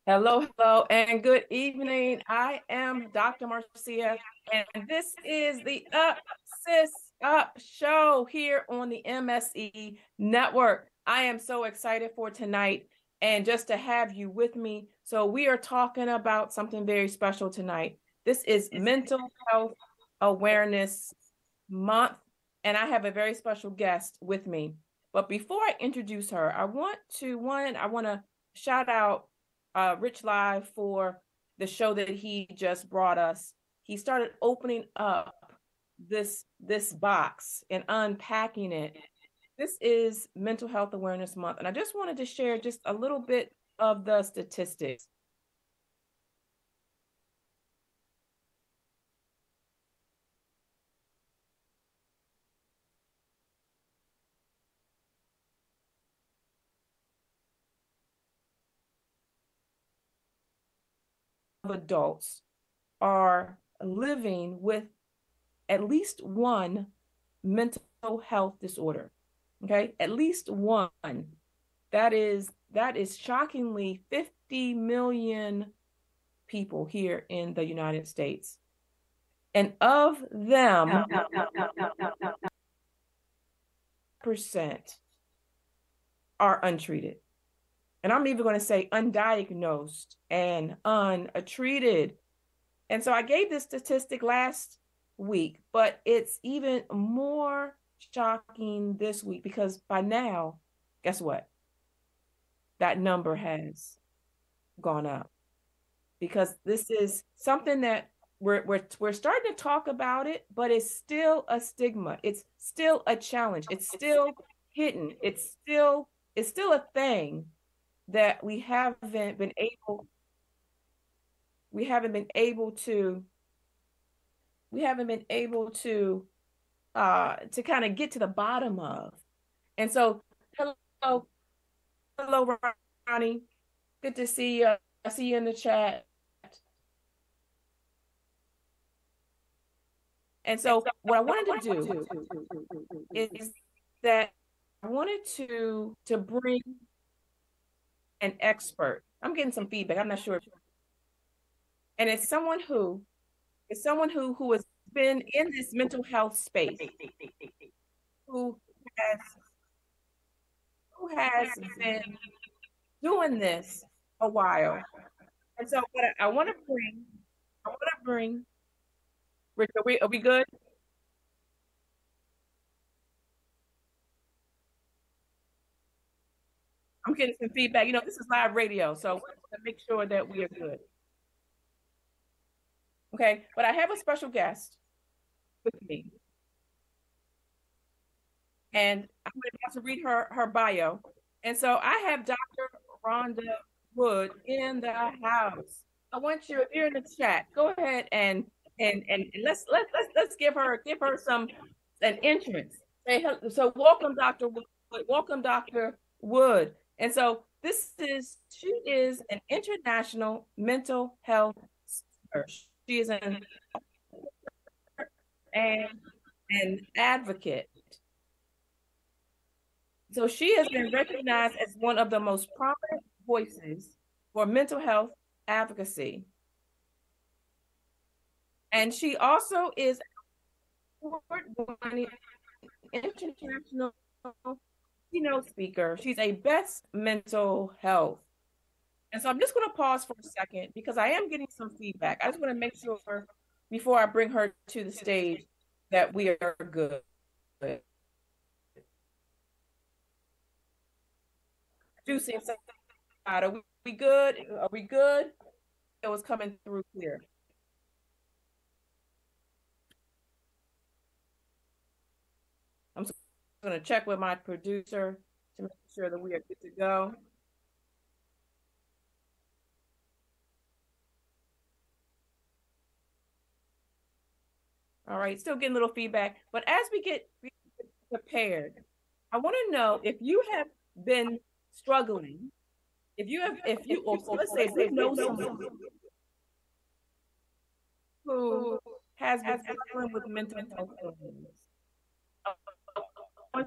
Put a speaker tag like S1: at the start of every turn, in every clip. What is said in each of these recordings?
S1: Hello, hello, and good evening. I am Dr. Marcea, and this is the Up Sis Up show here on the MSE network. I am so excited for tonight and just to have you with me. So, we are talking about something very special tonight. This is Mental Health Awareness Month, and I have a very special guest with me. But before I introduce her, I want to shout out Rich Live for the show that he just brought us. He started opening up this box and unpacking it. This is Mental Health Awareness Month, and I just wanted to share just a little bit of the statistics. Of adults are living with at least one mental health disorder. Okay, at least one. That is shockingly 50 million people here in the United States. And of them, percent are untreated. And I'm even going to say undiagnosed and untreated. And so I gave this statistic last week, but it's even more shocking this week because by now, guess what? That number has gone up because this is something that we're starting to talk about it, but it's still a stigma. It's still a challenge. It's still hidden. It's still a thing that we haven't been able to kind of get to the bottom of. And so, hello, Ronnie. Good to see you. I see you in the chat. And so what I wanted to do is that I wanted to bring an expert. I'm getting some feedback. I'm not sure. And it's someone who has been in this mental health space, who has been doing this a while. And so what I want to bring, Rick, are we good? I'm getting some feedback. You know, this is live radio, so to make sure that we are good. Okay, but I have a special guest with me. And I'm going to have to read her bio. And so I have Dr. Rhonda Wood in the house. I want you, if you're in the chat, go ahead and let's give her some an entrance. Say hello. So welcome, Dr. Wood. Welcome, Dr. Wood. And so she is an international mental health nurse. She is an advocate. So she has been recognized as one of the most prominent voices for mental health advocacy. And she also is an international keynote speaker. She's a best mental health. And so I'm just going to pause for a second because I am getting some feedback. I just want to make sure before I bring her to the stage that we are good. Juicy, are we good? Are we good? It was coming through clear. I'm going to check with my producer to make sure that we are good to go. All right, still getting a little feedback, but as we get prepared, I want to know if you have been struggling, if you, let's say we know someone who has been struggling with mental health illness. I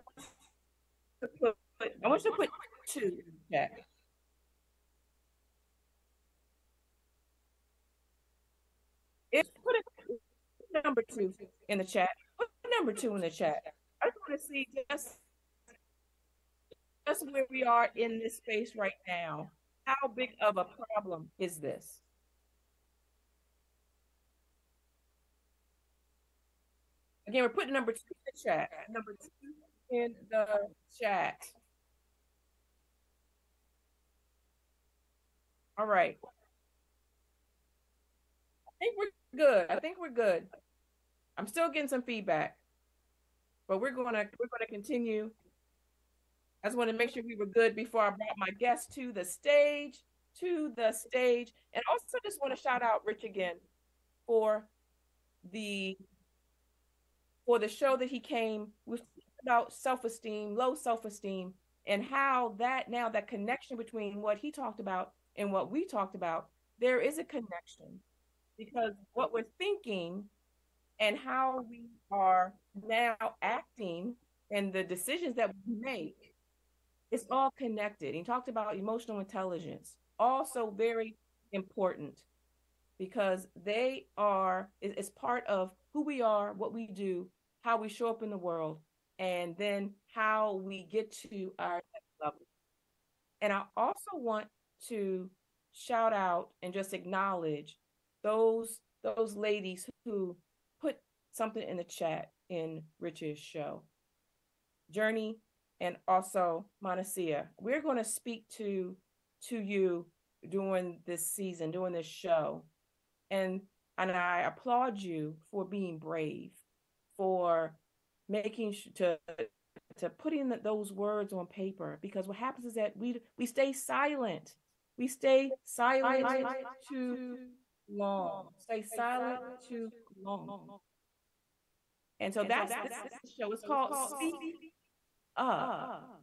S1: want you to put two in the chat. Put number 2 in the chat. Put number 2 in the chat. I just want to see just where we are in this space right now. How big of a problem is this? Again, we're putting number 2 in the chat. Number 2 in the chat. All right. I think we're good. I think we're good. I'm still getting some feedback, but we're gonna continue. I just want to make sure we were good before I brought my guest to the stage. And also just want to shout out Rich again for the show that he came with about self-esteem, low self-esteem, and how that connection between what he talked about and what we talked about, there is a connection, because what we're thinking and how we are now acting and the decisions that we make, it's all connected. He talked about emotional intelligence, also very important, because it's part of who we are, what we do, how we show up in the world, and then how we get to our next level. And I also want to shout out and just acknowledge those ladies who put something in the chat in Rich's show. Journey and also Marcea. We're going to speak to you during this season, during this show. And I applaud you for being brave, for making to putting those words on paper, because what happens is that we stay silent. We stay silent too long. Stay silent too long. And so that's this show. It's called Speak Up.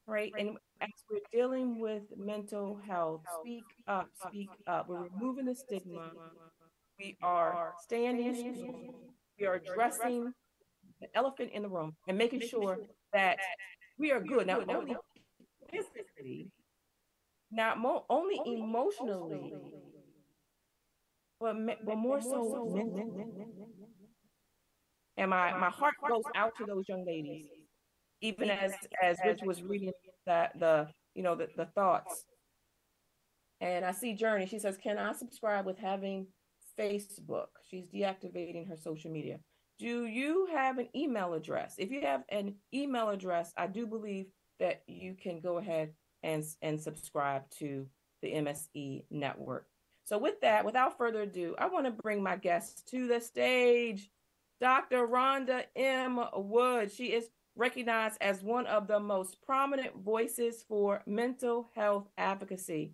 S1: Right. And as we're dealing with mental health, speak up, speak up. We're removing the stigma. We are standing strong. We are addressing the elephant in the room and making sure that we are good, not only physically, not only emotionally, but more so mentally. And my heart goes out to those young ladies, even as Rich was reading the thoughts. And I see Journey. She says, "Can I subscribe with having Facebook?" She's deactivating her social media. Do you have an email address? If you have an email address, I do believe that you can go ahead and subscribe to the MSE network. So with that, without further ado, I want to bring my guest to the stage, Dr. Rhonda M. Wood. She is recognized as one of the most prominent voices for mental health advocacy.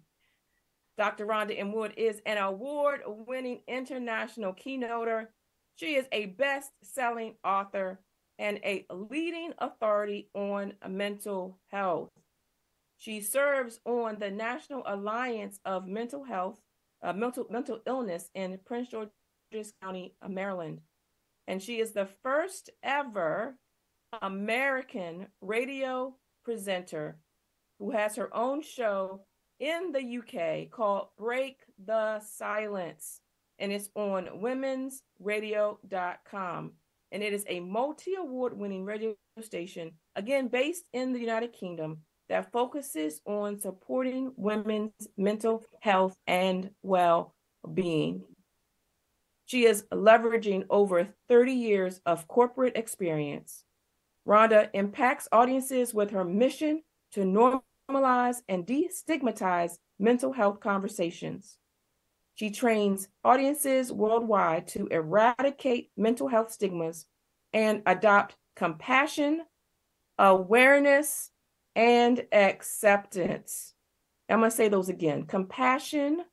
S1: Dr. Rhonda M. Wood is an award-winning international keynoter. She is a best-selling author and a leading authority on mental health. She serves on the National Alliance of Mental Health, mental illness in Prince George's County, Maryland. And she is the first ever American radio presenter who has her own show in the UK called Break the Silence, and it's on womensradio.com. And it is a multi-award-winning radio station, again, based in the United Kingdom, that focuses on supporting women's mental health and well-being. She is leveraging over 30 years of corporate experience. Rhonda impacts audiences with her mission to normalize and destigmatize mental health conversations. She trains audiences worldwide to eradicate mental health stigmas and adopt compassion, awareness, and acceptance. I'm going to say those again: compassion,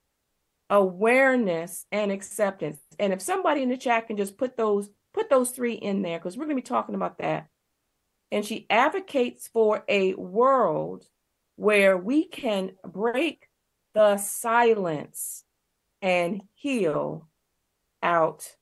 S1: awareness, and acceptance. And if somebody in the chat can just put those 3 in there, because we're going to be talking about that. And she advocates for a world where we can break the silence and heal out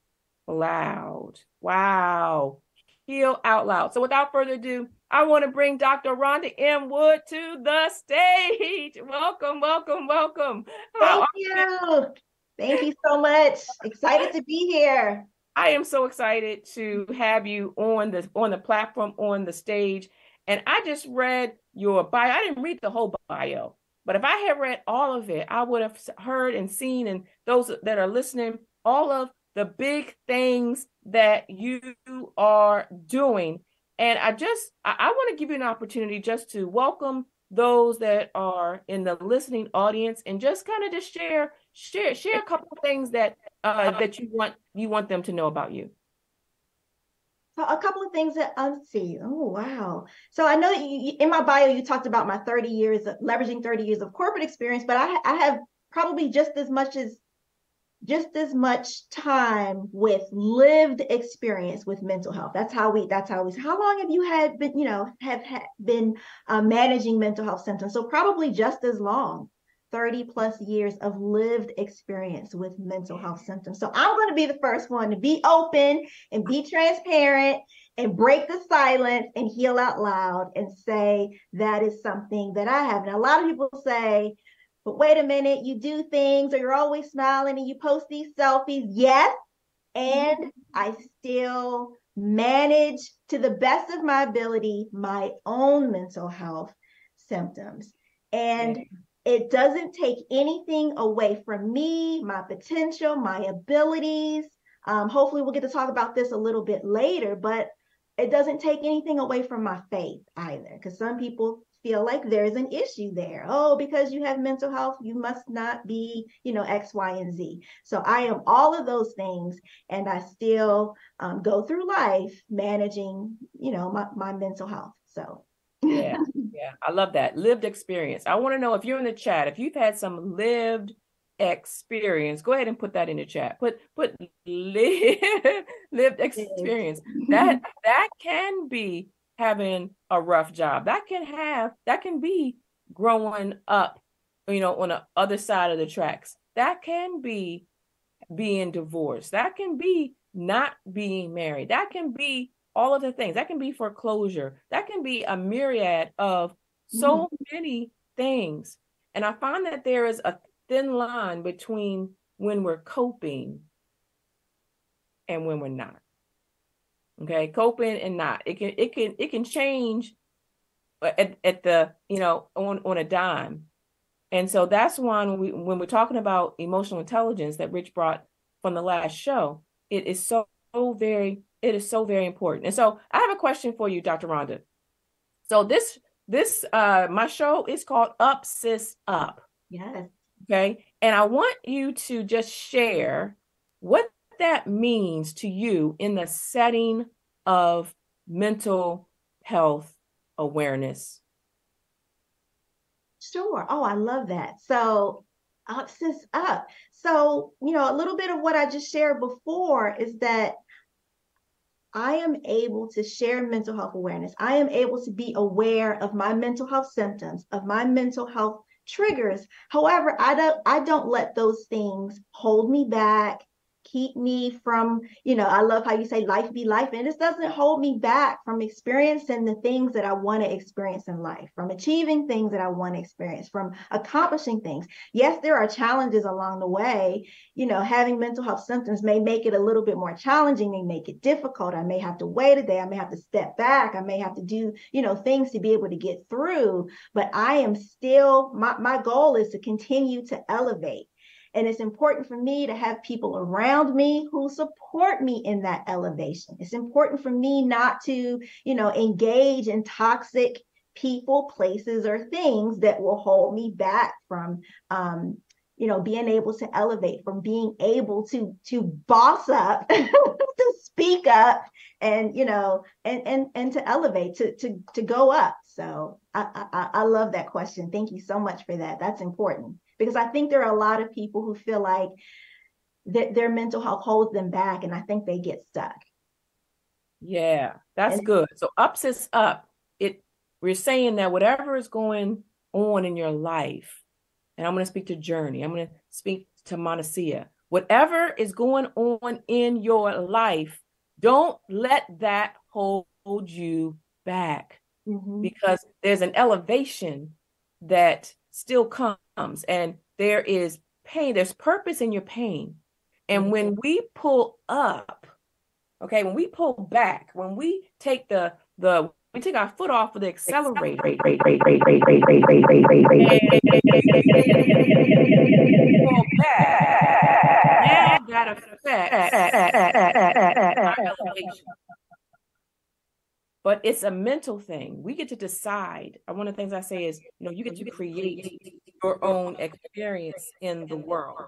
S1: loud. Wow. Heal out loud. So without further ado, I want to bring Dr. Rhonda M. Wood to the stage. Welcome, welcome, welcome.
S2: Thank you. Thank you so much. Excited to be here.
S1: I am so excited to have you on the platform, on the stage. And I just read your bio. I didn't read the whole bio, but if I had read all of it, I would have heard and seen, and those that are listening, all of the big things that you are doing. And I want to give you an opportunity just to welcome those that are in the listening audience and just kind of just share a couple of things that you want them to know about you.
S2: So a couple of things that I see. Oh, wow. So I know that in my bio, you talked about my 30 years of leveraging 30 years of corporate experience, but I have probably just as much time with lived experience with mental health. How long have you had been, been managing mental health symptoms? So probably just as long, 30 plus years of lived experience with mental health symptoms. So I'm going to be the first one to be open and be transparent and break the silence and heal out loud and say that is something that I have. Now, a lot of people say, but wait a minute, you do things or you're always smiling and you post these selfies. Yes. And I still manage to the best of my ability my own mental health symptoms. And
S1: Yeah.
S2: it doesn't take anything away from me, my potential, my abilities. Hopefully, we'll get to talk about this a little bit later, but it doesn't take anything away from my faith either, because some people feel like there's an issue there. Oh, because you have mental health, you must not be, X, Y, and Z. So I am all of those things, and I still go through life managing, my mental health. So
S1: Yeah. Yeah. I love that. Lived experience. I want to know if you're in the chat, if you've had some lived experience, go ahead and put that in the chat. Put lived experience. That can be having a rough job. That can be growing up, on the other side of the tracks. That can be being divorced. That can be not being married. That can be all of the things. That can be foreclosure. That can be a myriad of so many things. And I find that there is a thin line between when we're coping and when we're not. Okay, coping and not. It can change at the, on a dime. And so that's one when we're talking about emotional intelligence that Rich brought from the last show, it is so very important. And so I have a question for you, Dr. Rhonda. So this my show is called Up Sis Up.
S2: Yes.
S1: Okay. And I want you to just share what that means to you in the setting of mental health awareness.
S2: Sure. Oh, I love that. So, up sis up. So, a little bit of what I just shared before is that I am able to share mental health awareness. I am able to be aware of my mental health symptoms, of my mental health triggers. However, I don't let those things hold me back, keep me from, I love how you say life be life. And this doesn't hold me back from experiencing the things that I want to experience in life, from achieving things that I want to experience, from accomplishing things. Yes, there are challenges along the way. Having mental health symptoms may make it a little bit more challenging, may make it difficult. I may have to wait a day. I may have to step back. I may have to do, things to be able to get through. But I am still, my goal is to continue to elevate. And it's important for me to have people around me who support me in that elevation. It's important for me not to, engage in toxic people, places, or things that will hold me back from, being able to elevate, from being able to boss up, to speak up, and and to elevate, to go up. So I love that question. Thank you so much for that. That's important, because I think there are a lot of people who feel like their mental health holds them back, and I think they get stuck.
S1: Yeah, that's
S2: And
S1: good. So ups is up. We're saying that whatever is going on in your life, and I'm going to speak to Journey, I'm going to speak to Marcea. Whatever is going on in your life, don't let that hold you back, because there's an elevation that still comes, and there is pain, there's purpose in your pain. And when we pull up, okay, when we pull back, when we take we take our foot off of the accelerator, pull back, now that affects our elevation. But it's a mental thing. We get to decide. One of the things I say is, you get to create your own experience in the world.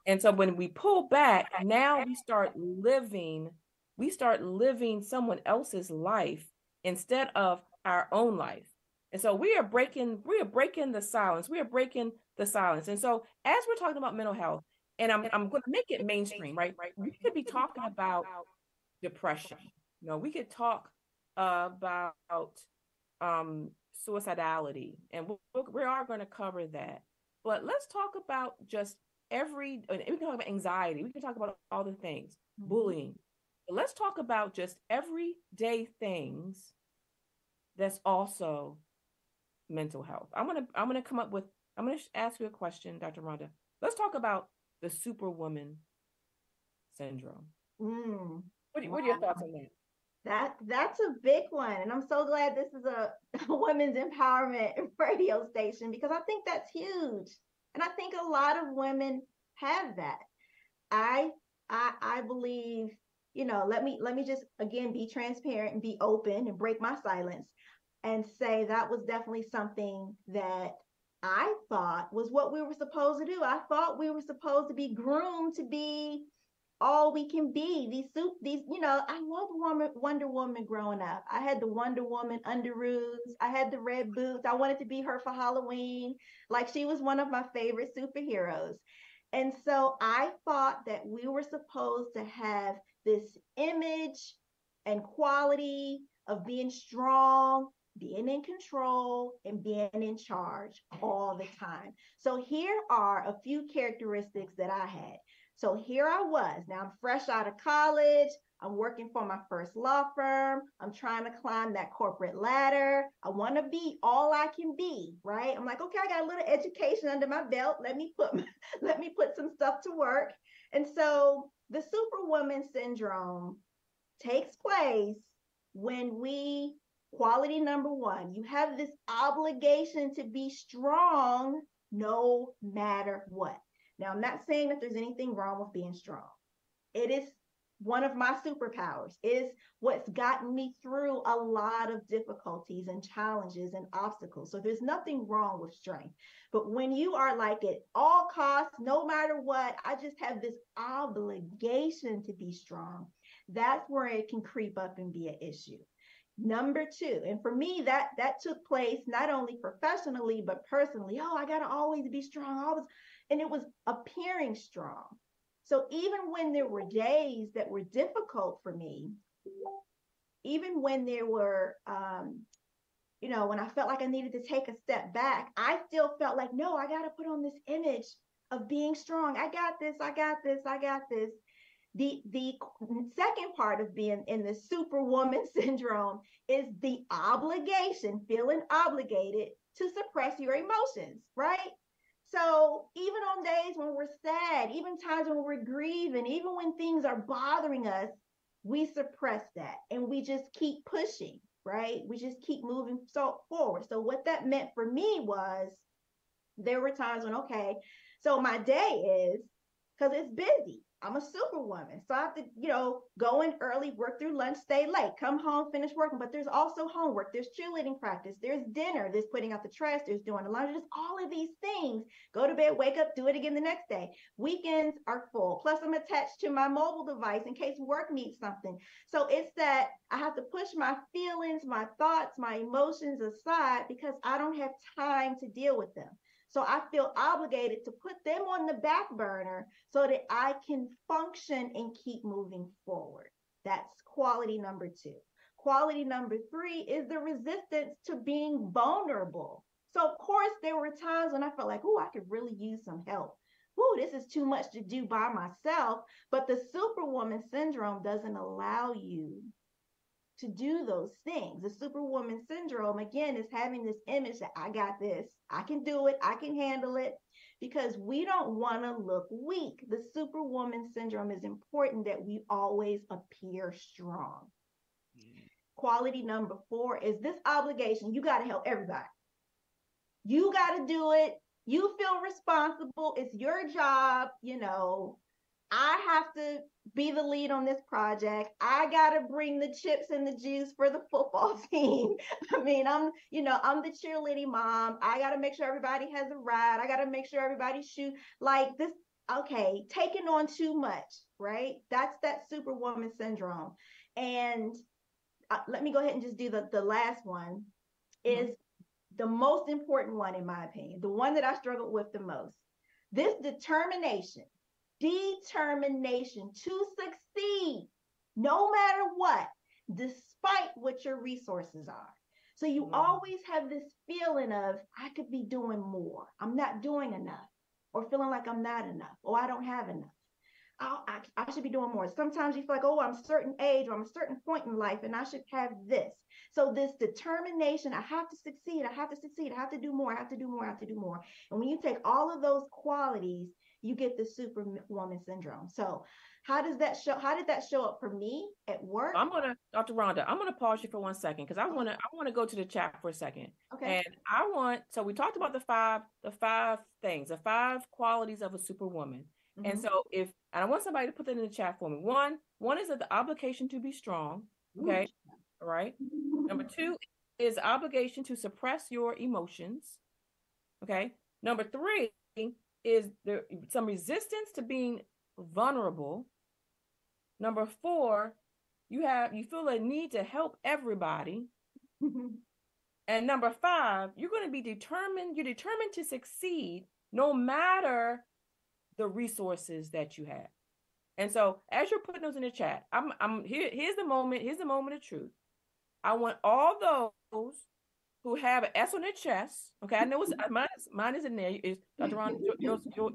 S1: And so when we pull back, now we start living someone else's life instead of our own life. And so we are breaking the silence. We are breaking the silence. And so as we're talking about mental health, and I'm going to make it mainstream, right? We could be talking about depression. We could talk about suicidality, and we are going to cover that. But let's talk about just we can talk about anxiety. We can talk about all the things, bullying. But let's talk about just everyday things that's also mental health. I'm gonna ask you a question, Dr. Rhonda. Let's talk about the superwoman syndrome. What are your thoughts on that?
S2: That's a big one. And I'm so glad this is a women's empowerment radio station, because I think that's huge. And I think a lot of women have that. I believe, let me just again be transparent and be open and break my silence and say that was definitely something that I thought was what we were supposed to do. I thought we were supposed to be groomed to be all we can be. I loved Wonder Woman growing up. I had the Wonder Woman underoos. I had the red boots. I wanted to be her for Halloween. Like, she was one of my favorite superheroes. And so I thought that we were supposed to have this image and quality of being strong, being in control, and being in charge all the time. So here are a few characteristics that I had. So here I was. Now I'm fresh out of college. I'm working for my first law firm. I'm trying to climb that corporate ladder. I want to be all I can be, right? I'm like, okay, I got a little education under my belt. Let me put some stuff to work. And so the superwoman syndrome takes place when quality number one, you have this obligation to be strong no matter what. Now, I'm not saying that there's anything wrong with being strong. It is one of my superpowers. It is what's gotten me through a lot of difficulties and challenges and obstacles. So there's nothing wrong with strength. But when you are like, at all costs, no matter what, I just have this obligation to be strong, that's where it can creep up and be an issue. Number two, and for me, that took place not only professionally, but personally. Oh, I got to always be strong. And it was appearing strong. So even when there were days that were difficult for me, even when there were, when I felt like I needed to take a step back, I still felt like, no, I got to put on this image of being strong. I got this, I got this, I got this. The second part of being in the superwoman syndrome is the obligation, feeling obligated to suppress your emotions, right? So even on days when we're sad, even times when we're grieving, even when things are bothering us, we suppress that and we just keep pushing, right? We just keep moving forward. So what that meant for me was there were times when, okay, so my day is, because it's busy. I'm a superwoman. So I have to, go in early, work through lunch, stay late, come home, finish working. But there's also homework. There's cheerleading practice. There's dinner. There's putting out the trash. There's doing the laundry. There's all of these things. Go to bed, wake up, do it again the next day. Weekends are full. Plus, I'm attached to my mobile device in case work needs something. So it's that I have to push my feelings, my thoughts, my emotions aside because I don't have time to deal with them. So I feel obligated to put them on the back burner so that I can function and keep moving forward. That's quality number two. Quality number three is the resistance to being vulnerable. So of course, there were times when I felt like, oh, I could really use some help. Oh, this is too much to do by myself. But the superwoman syndrome doesn't allow you to do those things. The superwoman syndrome, again, is having this image that I got this, I can do it, I can handle it, because we don't want to look weak. The superwoman syndrome is important that we always appear strong. Quality number 4 is this obligation. You got to help everybody. You got to do it. You feel responsible. It's your job. I have to be the lead on this project. I got to bring the chips and the juice for the football team. I mean, I'm the cheerleading mom. I got to make sure everybody has a ride. I got to make sure everybody shoot like this. Okay, taking on too much, right? That's that superwoman syndrome. And let me go ahead and just do the last one is the most important one, in my opinion, the one that I struggled with the most. This determination to succeed no matter what, despite what your resources are. So you always have this feeling of, I could be doing more. I'm not doing enough, or feeling like I'm not enough, or I don't have enough. I should be doing more. Sometimes you feel like, oh, I'm a certain age or I'm a certain point in life and I should have this. So this determination, I have to succeed. I have to succeed. I have to do more. I have to do more. I have to do more. And when you take all of those qualities, you get the superwoman syndrome. So how did that show up for me at work?
S1: Dr. Rhonda, I'm gonna pause you for 1 second because I wanna go to the chat for a second.
S2: Okay.
S1: And so we talked about the five things, the 5 qualities of a superwoman. Mm-hmm. And so and I want somebody to put that in the chat for me. One is the obligation to be strong. Okay. Ooh. All right. Number 2 is obligation to suppress your emotions. Okay. Number 3 is some resistance to being vulnerable. Number 4, you feel a need to help everybody. And number 5, you're determined to succeed no matter the resources that you have. And so as you're putting those in the chat, here's the moment of truth. I want all those who have an S on their chest. Okay, I know mine is in there. Is Dr. Ron,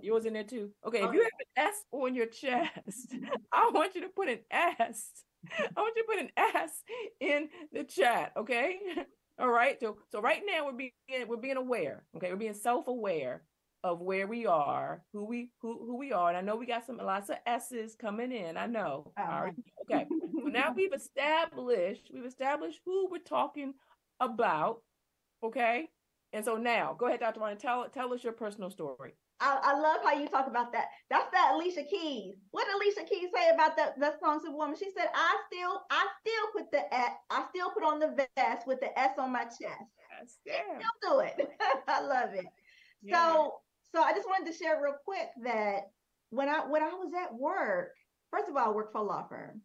S1: yours in there too? Okay, if you have an S on your chest, I want you to put an S. I want you to put an S in the chat. Okay, all right. So right now we're being aware. Okay, we're being self-aware of where we are, who we are, and I know we got lots of S's coming in. I know. Okay, so now we've established who we're talking about. Okay. And so now go ahead, Dr. Rhonda, tell us your personal story.
S2: I love how you talk about that. That's that Alicia Keys. What did Alicia Keys say about that song Superwoman? She said, I still put on the vest with the S on my chest.
S1: Yes, yeah.
S2: Still do it. I love it. Yeah. So I just wanted to share real quick that when I was at work, first of all, I worked for a law firm,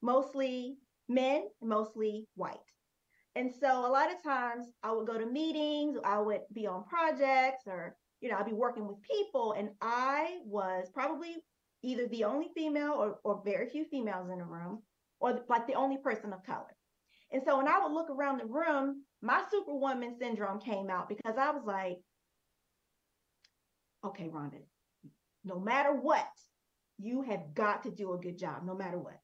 S2: mostly men, mostly white. And so a lot of times I would go to meetings, I would be on projects, or, I'd be working with people. And I was probably either the only female or very few females in the room, or like the only person of color. And so when I would look around the room, my superwoman syndrome came out, because I was like, okay, Rhonda, no matter what, you have got to do a good job, no matter what.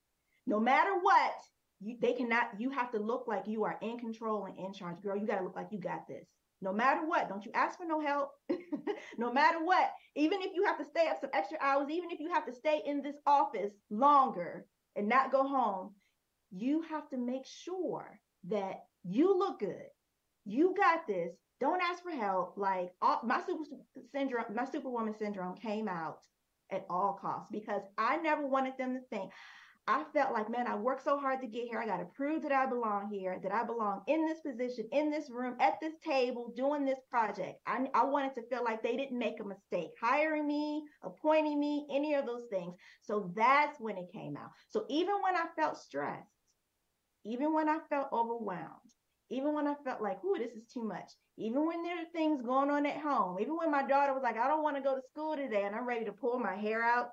S2: No matter what, you have to look like you are in control and in charge. Girl, you got to look like you got this. No matter what, don't you ask for no help. No matter what, even if you have to stay up some extra hours, even if you have to stay in this office longer and not go home, you have to make sure that you look good. You got this. Don't ask for help. Like my superwoman syndrome came out at all costs, because I never wanted them to think. I felt like, man, I worked so hard to get here. I got to prove that I belong here, that I belong in this position, in this room, at this table, doing this project. I wanted to feel like they didn't make a mistake hiring me, appointing me, any of those things. So that's when it came out. So even when I felt stressed, even when I felt overwhelmed, even when I felt like, ooh, this is too much, even when there are things going on at home, even when my daughter was like, I don't want to go to school today, and I'm ready to pull my hair out,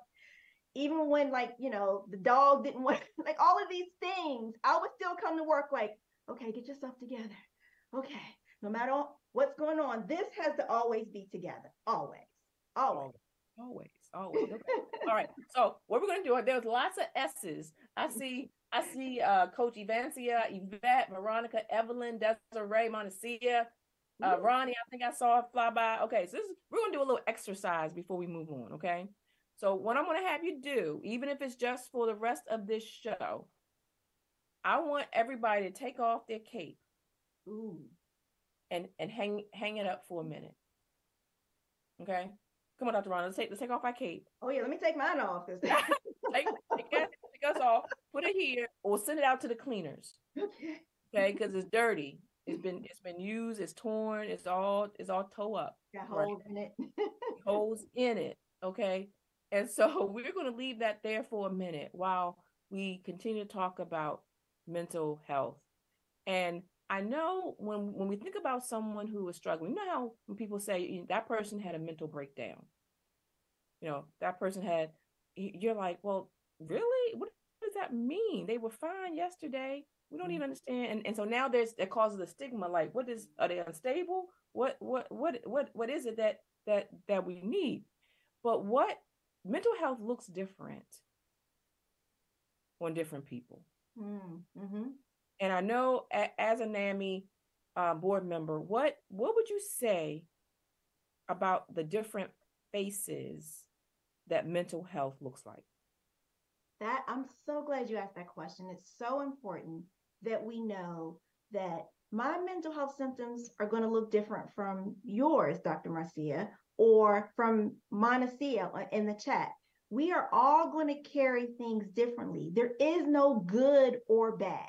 S2: even when, like, the dog didn't want, like, all of these things, I would still come to work like, okay, get yourself together. Okay, no matter what's going on, this has to always be together. Always.
S1: Okay. All right. So what we're going to do, there's lots of S's. I see I see Coach Evancia, Yvette, Veronica, Evelyn, Desiree, Marcea, Ronnie. I think I saw it fly by. Okay, so we're gonna do a little exercise before we move on. Okay, so what I'm gonna have you do, even if it's just for the rest of this show, I want everybody to take off their cape.
S2: Ooh.
S1: And hang it up for a minute. Okay, come on, Dr. Rhonda, let's take off our cape.
S2: Oh yeah, let me take mine off.
S1: take us off. Put it here, or send it out to the cleaners.
S2: Okay.
S1: Okay, because it's dirty. It's been used. It's torn. It's all toe up.
S2: Got holes in it.
S1: Holes in it. Okay, and so we're going to leave that there for a minute while we continue to talk about mental health. And I know when we think about someone who is struggling, you know how when people say that person had a mental breakdown, that person had, you're like, well, really? What does that mean? They were fine yesterday. We don't even understand. And so now that causes a stigma, like, are they unstable? What is it that we need? But what mental health looks different on different people.
S2: Mm-hmm.
S1: And I know as a NAMI board member, what would you say about the different faces that mental health looks like?
S2: That I'm so glad you asked that question. It's so important that we know that my mental health symptoms are going to look different from yours, Dr. Marcea, or from Monacia in the chat. We are all going to carry things differently. There is no good or bad.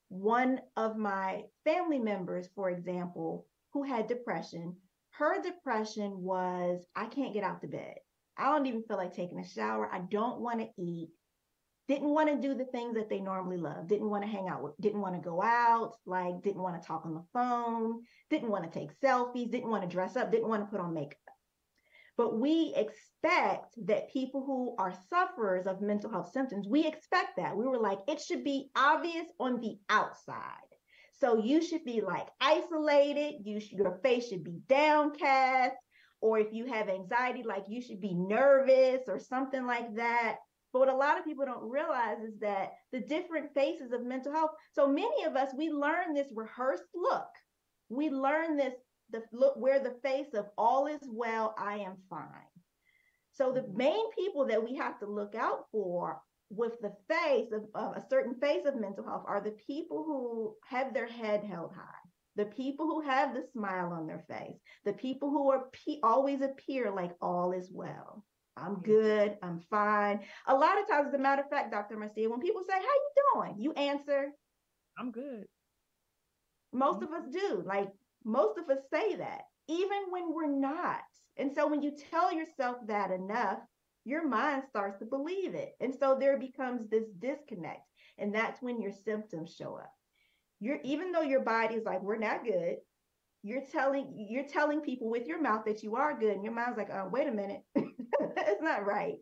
S2: One of my family members, for example, who had depression, her depression was, I can't get out the bed. I don't even feel like taking a shower. I don't want to eat. Didn't want to do the things that they normally love. Didn't want to hang out with, didn't want to go out, like didn't want to talk on the phone, didn't want to take selfies, didn't want to dress up, didn't want to put on makeup. But we expect that people who are sufferers of mental health symptoms, we expect that. We were like, it should be obvious on the outside. So you should be like isolated. Your face should be downcast. Or if you have anxiety, like you should be nervous or something like that. But what a lot of people don't realize is that the different phases of mental health. So many of us, we learn this rehearsed look. We learn this the look where the face of all is well, I am fine. So the main people that we have to look out for with the face of a certain face of mental health are the people who have their head held high, the people who have the smile on their face, the people who are always appear like all is well. I'm good. I'm fine. A lot of times, as a matter of fact, Dr. Marcea, when people say, how you doing? You answer,
S1: I'm good.
S2: Most of us do. Like most of us say that, even when we're not. And so when you tell yourself that enough, your mind starts to believe it. And so there becomes this disconnect. And that's when your symptoms show up. Even though your body is like, we're not good, you're telling people with your mouth that you are good. And your mind's like, oh, wait a minute. It's not right.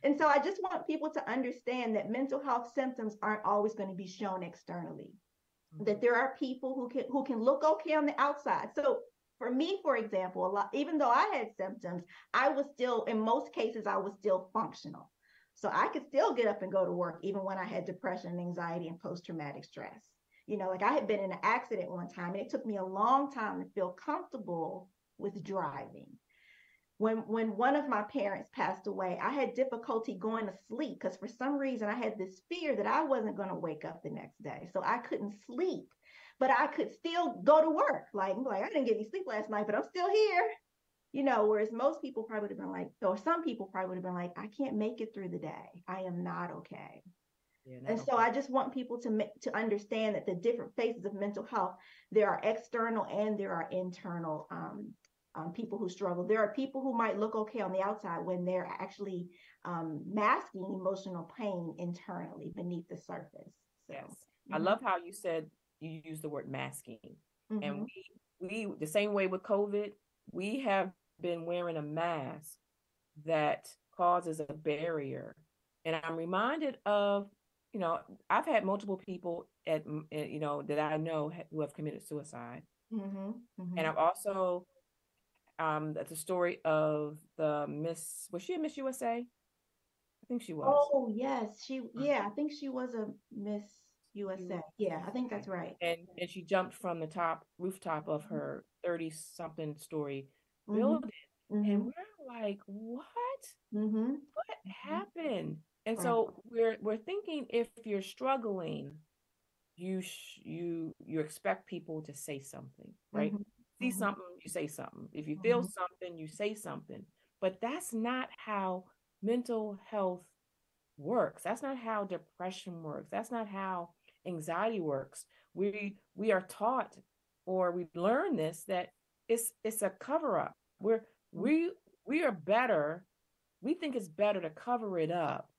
S2: And so I just want people to understand that mental health symptoms aren't always going to be shown externally. That there are people who can look okay on the outside. So for me, for example, even though I had symptoms, I was still, in most cases, I was still functional. So I could still get up and go to work, even when I had depression, anxiety, and post-traumatic stress. Like I had been in an accident one time, and it took me a long time to feel comfortable with driving. When one of my parents passed away, I had difficulty going to sleep because for some reason I had this fear that I wasn't going to wake up the next day. So I couldn't sleep, but I could still go to work. Like I didn't get any sleep last night, but I'm still here. Whereas most people probably would have been like, or some people probably would have been like, I can't make it through the day. I am not okay. Yeah, and so I just want people to understand that the different phases of mental health, there are external and there are internal people who struggle. There are people who might look okay on the outside when they're actually masking emotional pain internally beneath the surface. So,
S1: yes. I love how you said you use the word masking. And we the same way with COVID, we have been wearing a mask that causes a barrier. And I'm reminded of, I've had multiple people that I know who have committed suicide. And I've also that's a story of was she a Miss USA? think she was.
S2: Oh, yes. I think she was a Miss USA. Yeah, I think that's right.
S1: And she jumped from the top rooftop of her 30 something story
S2: Mm-hmm.
S1: building. And
S2: Mm-hmm.
S1: we're like, what?
S2: Mm-hmm.
S1: What happened? And
S2: Right.
S1: so we're thinking if you're struggling, you expect people to say something, right?
S2: Mm-hmm.
S1: See
S2: Mm-hmm.
S1: something, you say something. If you feel
S2: Mm-hmm.
S1: something, you say something. But that's not how mental health works. That's not how depression works. That's not how anxiety works. We are taught or we learn this that it's a cover up. We we are better. We think it's better to cover it up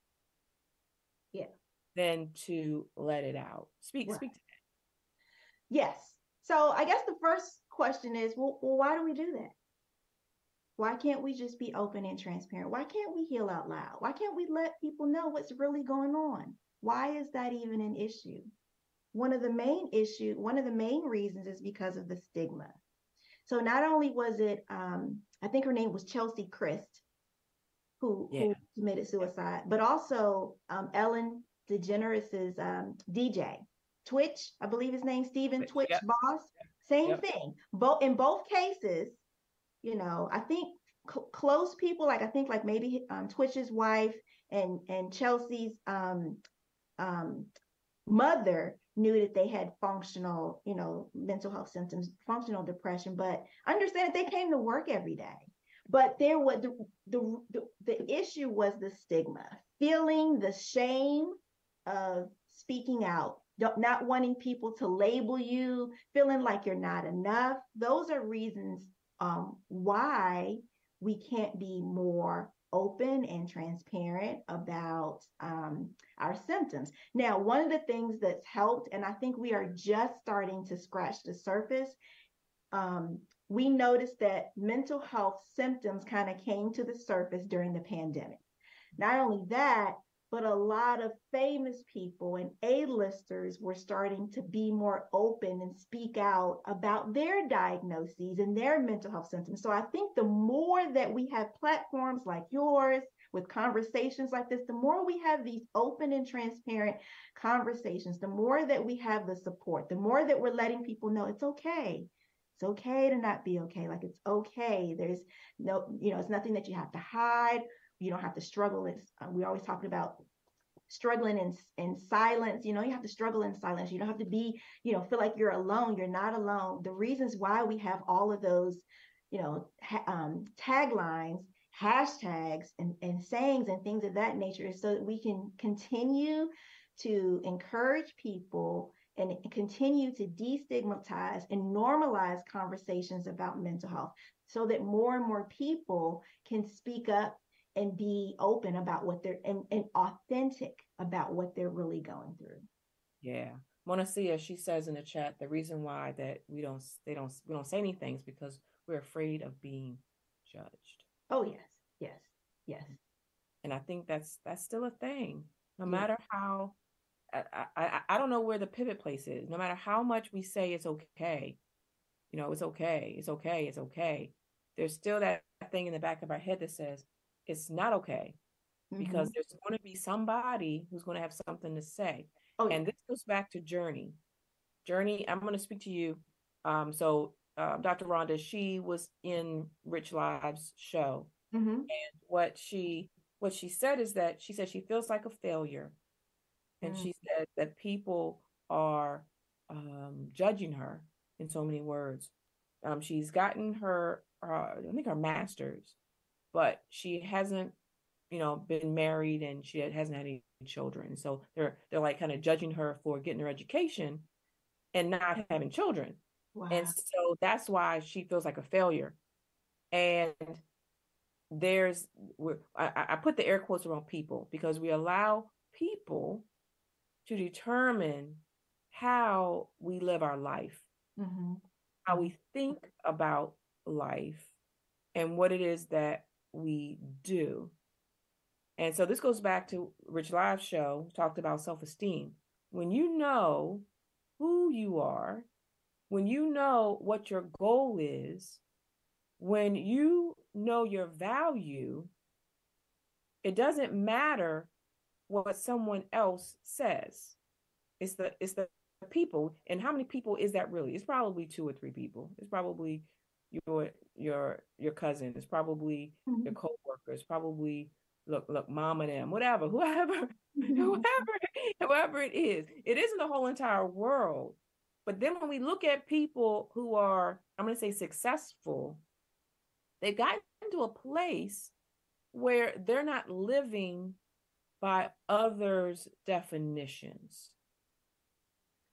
S2: Yeah.
S1: than to let it out.
S2: Right.
S1: Speak to
S2: Yes. So I guess the first question is, well, why do we do that? Why can't we just be open and transparent? Why can't we heal out loud? Why can't we let people know what's really going on? Why is that even an issue? One of the main reasons is because of the stigma. So not only was it, I think her name was Chelsea Christ,
S1: yeah.
S2: who committed suicide, but also Ellen DeGeneres's DJ, Twitch, I believe his name, Stephen Twitch
S1: Yep.
S2: Boss. Same
S1: Yep.
S2: thing. Both in both cases, I think close people, like I think like maybe Twitch's wife and Chelsea's um, mother knew that they had functional, mental health symptoms, functional depression, but understand that they came to work every day. But there was the issue was the stigma, feeling the shame of speaking out, not wanting people to label you, feeling like you're not enough. Those are reasons why we can't be more open and transparent about our symptoms. Now, one of the things that's helped, and I think we are just starting to scratch the surface, um, we noticed that mental health symptoms kind of came to the surface during the pandemic. Not only that, but a lot of famous people and A-listers were starting to be more open and speak out about their diagnoses and their mental health symptoms. So I think the more that we have platforms like yours with conversations like this, the more we have these open and transparent conversations, the more that we have the support, the more that we're letting people know it's okay. It's okay to not be okay. Like it's okay. There's no, it's nothing that you have to hide. You don't have to struggle. We always talking about struggling in silence. You have to struggle in silence. You don't have to be, feel like you're alone. You're not alone. The reasons why we have all of those, taglines, hashtags, and sayings and things of that nature is so that we can continue to encourage people and continue to destigmatize and normalize conversations about mental health so that more and more people can speak up and be open about what they're and authentic about what they're really going through.
S1: Yeah. Marcea, she says in the chat, the reason why that we don't say anything is because we're afraid of being judged.
S2: Oh yes, yes, yes,
S1: And I think that's still a thing. No
S2: yeah.
S1: matter how I don't know where the pivot place is. No matter how much we say it's okay, it's okay, it's okay, it's okay. There's still that thing in the back of our head that says it's not okay
S2: Mm-hmm.
S1: because there's going to be somebody who's going to have something to say.
S2: Oh yeah.
S1: And this goes back to Journey. Journey, I'm going to speak to you. So Dr. Rhonda, she was in Rich Live's show.
S2: Mm-hmm.
S1: And what she said is that she said she feels like a failure. And
S2: Mm-hmm.
S1: she said that people are judging her in so many words. She's gotten I think her master's, but she hasn't, been married and she hasn't had any children. So they're like kind of judging her for getting her education and not having children. And
S2: Wow.
S1: so that's why she feels like a failure. And there's I put the air quotes around people because we allow people to determine how we live our life,
S2: Mm-hmm.
S1: how we think about life, and what it is that we do. And so this goes back to Rich Live's show, talked about self-esteem. When you know who you are, when you know what your goal is, when you know your value, It doesn't matter what someone else says. It's the people. And how many people is that really? It's probably two or three people. It's probably your cousin. It's probably your coworker. It's probably look, mom and them, whatever, whoever, whoever it is. It isn't the whole entire world. But then when we look at people who are, I'm going to say successful, they've gotten to a place where they're not living by others' definitions.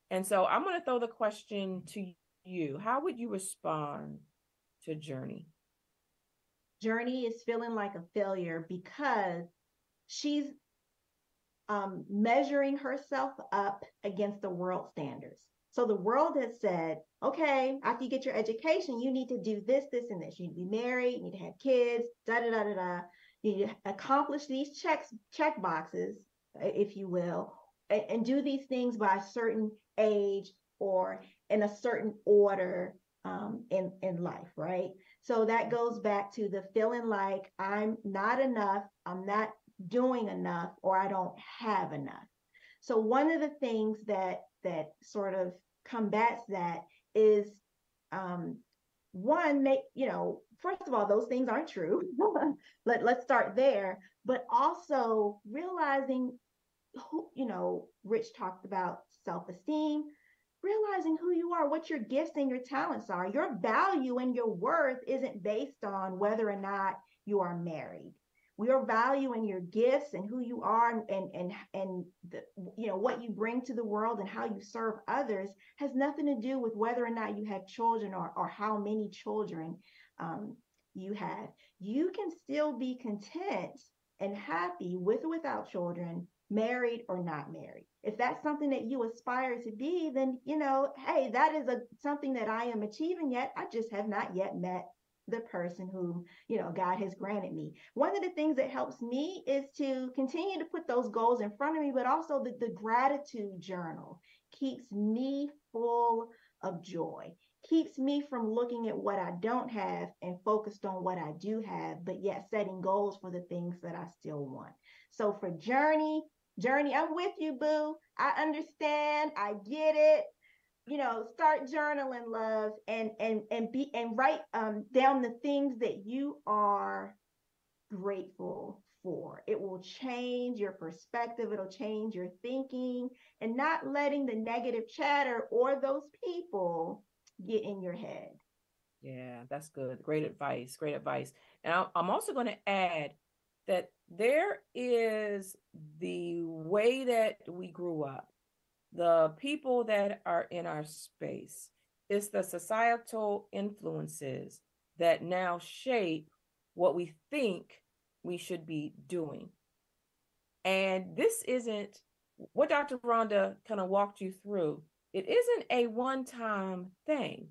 S1: And so I'm going to throw the question to you. How would you respond to Journey?
S2: Journey is feeling like a failure because she's measuring herself up against the world standards. So the world has said, okay, after you get your education, you need to do this, this, and this. You need to be married, you need to have kids, da da da da da. You need to accomplish these check boxes, if you will, and do these things by a certain age or in a certain order in life, right? So that goes back to the feeling like I'm not enough, I'm not doing enough, or I don't have enough. So one of the things that sort of combats that is one, make, first of all, those things aren't true. Let's start there. But also realizing who, Rich talked about self-esteem, realizing who you are, what your gifts and your talents are. Your value and your worth isn't based on whether or not you are married. Your value and your gifts and who you are and what you bring to the world and how you serve others has nothing to do with whether or not you have children or how many children you have. You can still be content and happy with or without children, married or not married. If that's something that you aspire to be, then, hey, that is something that I am achieving yet. I just have not yet met the person who, God has granted me. One of the things that helps me is to continue to put those goals in front of me, but also the gratitude journal keeps me full of joy, keeps me from looking at what I don't have and focused on what I do have, but yet setting goals for the things that I still want. So for Journey, I'm with you, boo. I understand. I get it. Start journaling, love, and write down the things that you are grateful for. It will change your perspective. It'll change your thinking, and not letting the negative chatter or those people get in your head.
S1: Yeah, that's good. Great advice. Great advice. And I'm also going to add that there is the way that we grew up, the people that are in our space. It's the societal influences that now shape what we think we should be doing. And this isn't what Dr. Rhonda kind of walked you through. It isn't a one-time thing,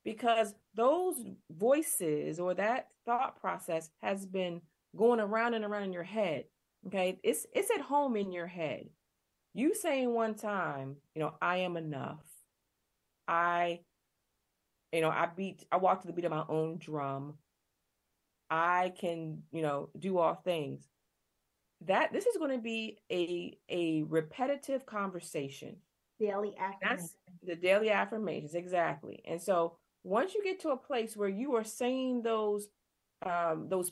S1: because those voices or that thought process has been going around and around in your head. Okay. It's at home in your head. You saying one time, I am enough. I walk to the beat of my own drum. I can, do all things. This is going to be a repetitive conversation.
S2: Daily affirmations.
S1: That's the daily affirmations, exactly. And so once you get to a place where you are saying those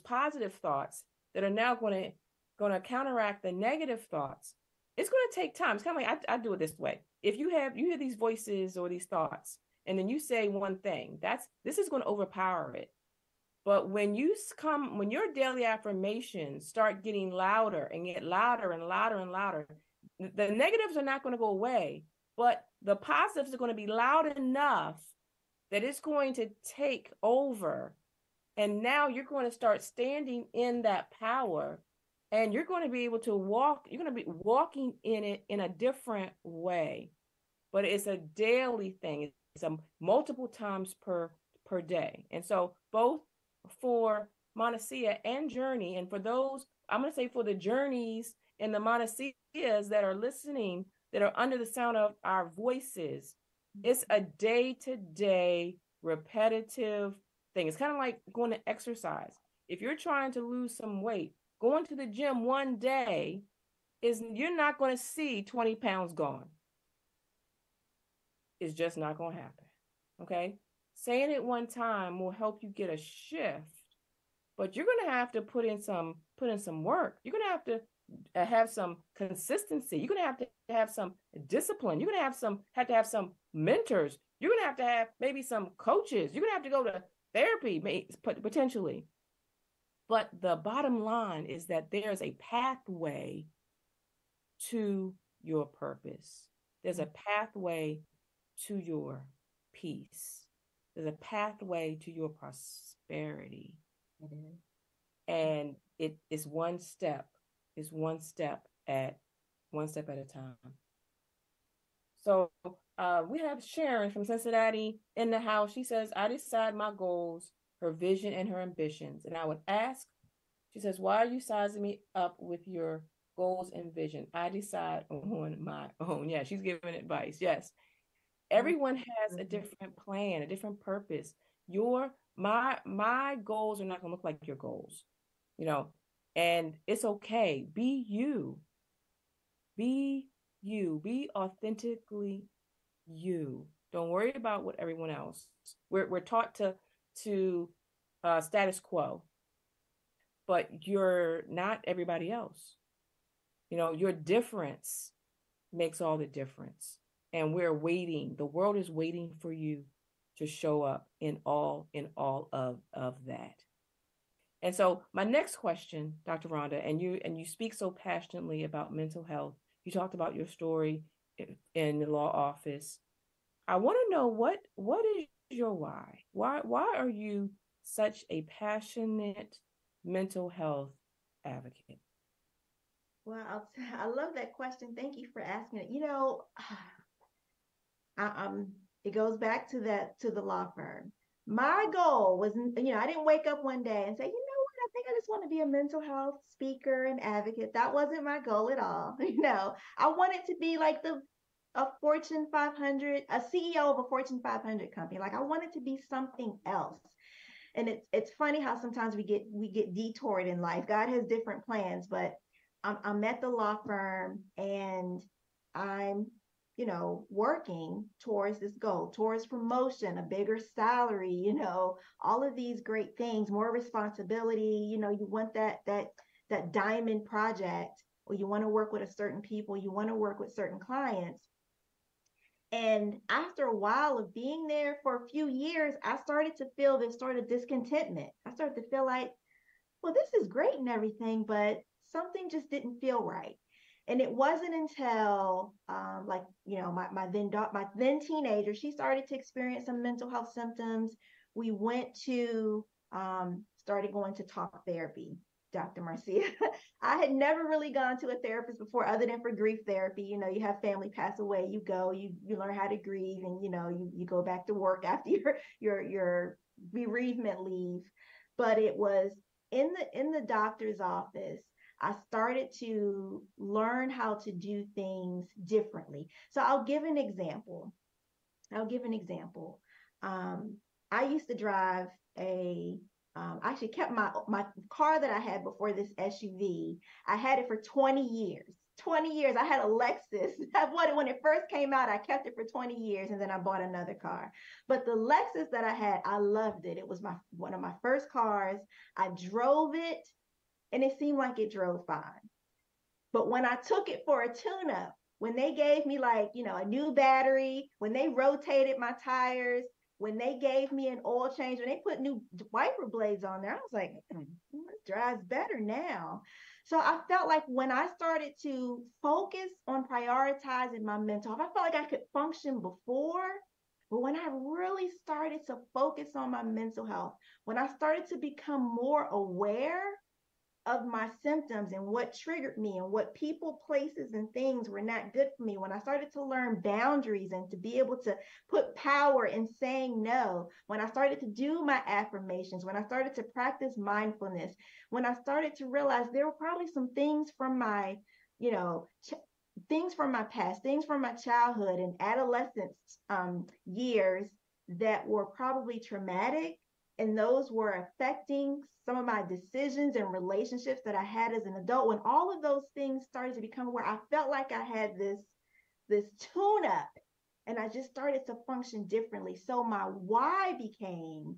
S1: positive thoughts that are now going to counteract the negative thoughts, it's going to take time. It's kind of like I do it this way. If you hear these voices or these thoughts, and then you say one thing, this is going to overpower it. But when your daily affirmations start getting louder and get louder and louder and louder, the negatives are not going to go away, but the positives are going to be loud enough that it's going to take over. And now you're going to start standing in that power, and you're going to be able to you're going to be walking in it in a different way. But it's a daily thing. It's a multiple times per day. And so both for Marcea and Journey, and for those, I'm going to say for the Journeys and the Marceas that are listening, that are under the sound of our voices, it's a day-to-day repetitive thing. It's kind of like going to exercise. If you're trying to lose some weight, going to the gym one day you're not going to see 20 pounds gone. It's just not going to happen. Okay. Saying it one time will help you get a shift, but you're going to have to put in some work. You're going to have some consistency. You're going to have some discipline. You're going to have some mentors. You're going to have maybe some coaches. You're going to have to go to therapy potentially. But the bottom line is that there's a pathway to your purpose. There's a pathway to your peace. There's a pathway to your prosperity.
S2: Mm-hmm.
S1: And it is one step. It's one step at a time. So we have Sharon from Cincinnati in the house. She says, I decide my goals, her vision, and her ambitions. And I would ask, she says, why are you sizing me up with your goals and vision? I decide on my own. Yeah, she's giving advice. Yes. Everyone has a different plan, a different purpose. My goals are not going to look like your goals, and it's okay. Be you. Be you. Be authentically you. Don't worry about what everyone else. We're taught to status quo, but you're not everybody else. Your difference makes all the difference. And we're waiting. The world is waiting for you to show up in all of that. And so my next question, Dr. Rhonda, and you speak so passionately about mental health. You talked about your story in the law office. I want to know what is your why? Why are you such a passionate mental health advocate?
S2: Well, I love that question. Thank you for asking it. It goes back to the law firm. My goal was, I didn't wake up one day and say, what, I think I just want to be a mental health speaker and advocate. That wasn't my goal at all. I wanted to be like a Fortune 500, a CEO of a Fortune 500 company. Like I wanted to be something else. And it's funny how sometimes we get detoured in life. God has different plans, but I'm at the law firm and I'm working towards this goal, towards promotion, a bigger salary, all of these great things, more responsibility. You want that diamond project, or you want to work with a certain people, you want to work with certain clients. And after a while of being there for a few years, I started to feel this sort of discontentment. I started to feel like, well, this is great and everything, but something just didn't feel right. And it wasn't until my then teenager, she started to experience some mental health symptoms. We went to started going to talk therapy, Dr. Marcea. I had never really gone to a therapist before other than for grief therapy. You have family pass away, you go, you learn how to grieve, and you go back to work after your bereavement leave. But it was in the doctor's office, I started to learn how to do things differently. So I'll give an example. I used to drive I actually kept my car that I had before this SUV. I had it for 20 years. 20 years. I had a Lexus. When it first came out, I kept it for 20 years and then I bought another car. But the Lexus that I had, I loved it. It was one of my first cars. I drove it and it seemed like it drove fine. But when I took it for a tune-up, when they gave me a new battery, when they rotated my tires, when they gave me an oil change, when they put new wiper blades on there, I was like, it drives better now. So I felt like when I started to focus on prioritizing my mental health, I felt like I could function before. But when I really started to focus on my mental health, when I started to become more aware of my symptoms and what triggered me and what people, places, and things were not good for me, when I started to learn boundaries and to be able to put power in saying no, when I started to do my affirmations, when I started to practice mindfulness, when I started to realize there were probably some things from my, things from my past, things from my childhood and adolescence years that were probably traumatic And those were affecting some of my decisions and relationships that I had as an adult. When all of those things started to become where I felt like I had this tune up and I just started to function differently. So my why became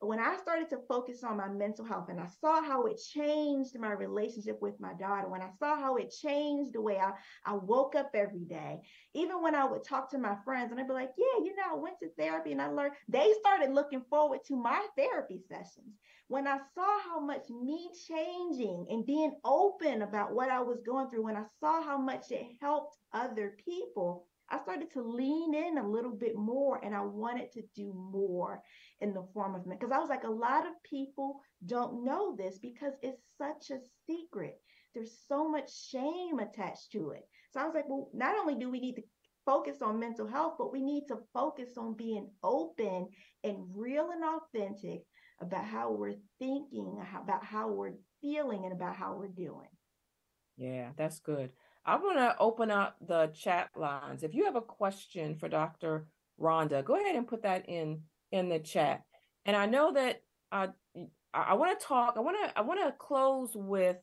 S2: when I started to focus on my mental health and I saw how it changed my relationship with my daughter, when I saw how it changed the way I woke up every day, even when I would talk to my friends and I'd be like, yeah, I went to therapy and I learned, they started looking forward to my therapy sessions. When I saw how much me changing and being open about what I was going through, when I saw how much it helped other people, I started to lean in a little bit more and I wanted to do more in the form of, because I was like, a lot of people don't know this because it's such a secret. There's so much shame attached to it. So I was like, well, not only do we need to focus on mental health, but we need to focus on being open and real and authentic about how we're thinking, about how we're feeling, and about how we're doing.
S1: Yeah, that's good. I want to open up the chat lines. If you have a question for Dr. Rhonda, go ahead and put that in the chat. And I know that I want to talk. I want to close with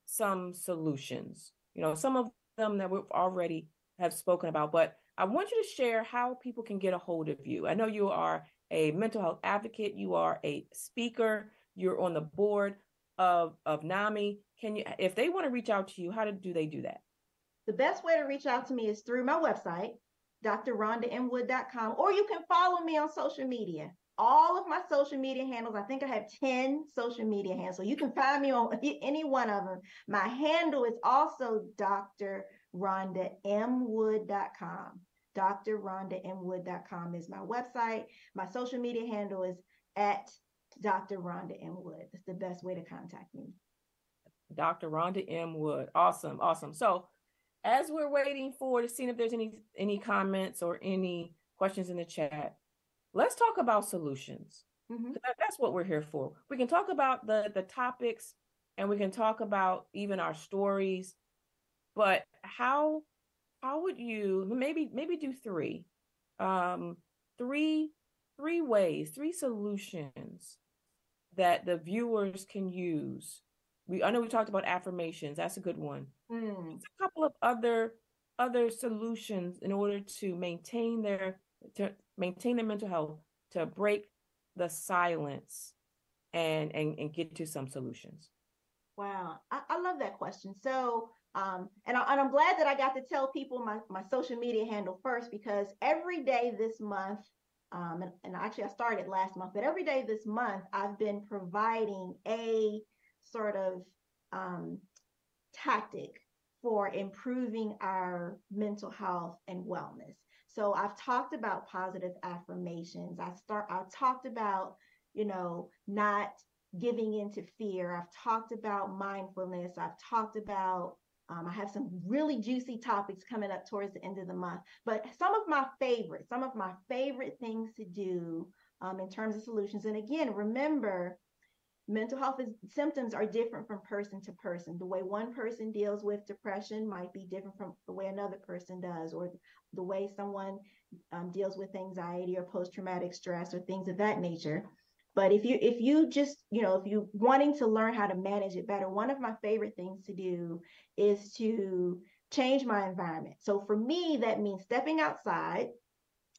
S1: some solutions. Some of them that we've already have spoken about, but I want you to share how people can get a hold of you. I know you are a mental health advocate. You are a speaker. You're on the board of NAMI. If they want to reach out to you, do they do that?
S2: The best way to reach out to me is through my website, drrhondanwood.com, or you can follow me on social media. All of my social media handles, I think I have 10 social media handles. So you can find me on any one of them. My handle is also drrhondanwood.com. drrhondanwood.com is my website. My social media handle is at Dr. Rhonda M. Wood. That's the best way to contact me.
S1: Dr. Rhonda M. Wood. Awesome. Awesome. So as we're waiting to see if there's any comments or any questions in the chat, let's talk about solutions. Mm-hmm. That's what we're here for. We can talk about the topics and we can talk about even our stories, but how would you maybe do three ways, three solutions that the viewers can use? I know we talked about affirmations. That's a good one. There's a couple of other solutions in order to maintain their mental health, to break the silence and get to some solutions.
S2: Wow, I love that question. So, and I'm glad that I got to tell people my social media handle first, because every day this month, and actually I started last month, but every day this month I've been providing a sort of tactic for improving our mental health and wellness. So I've talked about positive affirmations. I've talked about, not giving into fear. I've talked about mindfulness. I've talked about, I have some really juicy topics coming up towards the end of the month. But some of my favorite things to do in terms of solutions. And again, remember, mental health symptoms are different from person to person. The way one person deals with depression might be different from the way another person does, or the way someone deals with anxiety or post-traumatic stress or things of that nature. But if you just, if you wanting to learn how to manage it better, one of my favorite things to do is to change my environment. So for me, that means stepping outside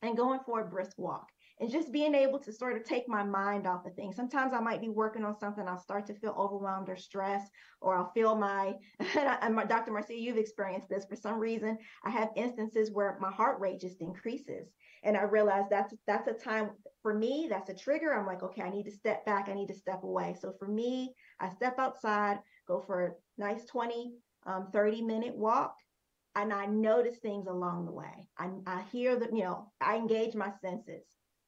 S2: and going for a brisk walk and just being able to sort of take my mind off of things. Sometimes I might be working on something, I'll start to feel overwhelmed or stressed, or I'll feel Dr. Marcea, you've experienced this for some reason. I have instances where my heart rate just increases. And I realize that's a time for me, that's a trigger. I'm like, okay, I need to step back. I need to step away. So for me, I step outside, go for a nice 20, 30-minute walk. And I notice things along the way. I hear that, I engage my senses.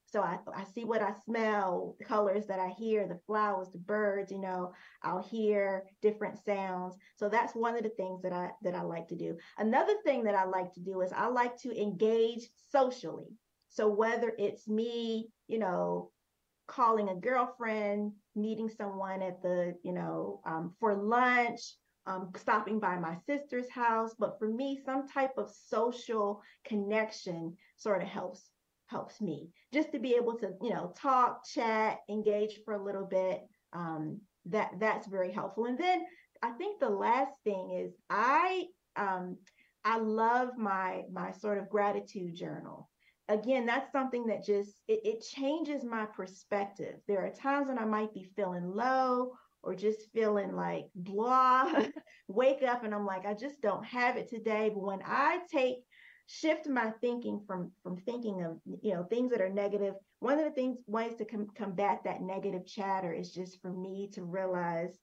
S2: So I see what I smell, the colors that I hear, the flowers, the birds, I'll hear different sounds. So that's one of the things that I like to do. Another thing that I like to do is I like to engage socially. So whether it's me, calling a girlfriend, meeting someone at for lunch, stopping by my sister's house. But for me, some type of social connection sort of helps helps me just to be able to, talk, chat, engage for a little bit. That's very helpful. And then I think the last thing is I love my sort of gratitude journal. Again, that's something that just it changes my perspective. There are times when I might be feeling low or just feeling like blah, wake up and I'm like, I just don't have it today. But when I shift my thinking from thinking of things that are negative, one of the ways to combat that negative chatter is just for me to realize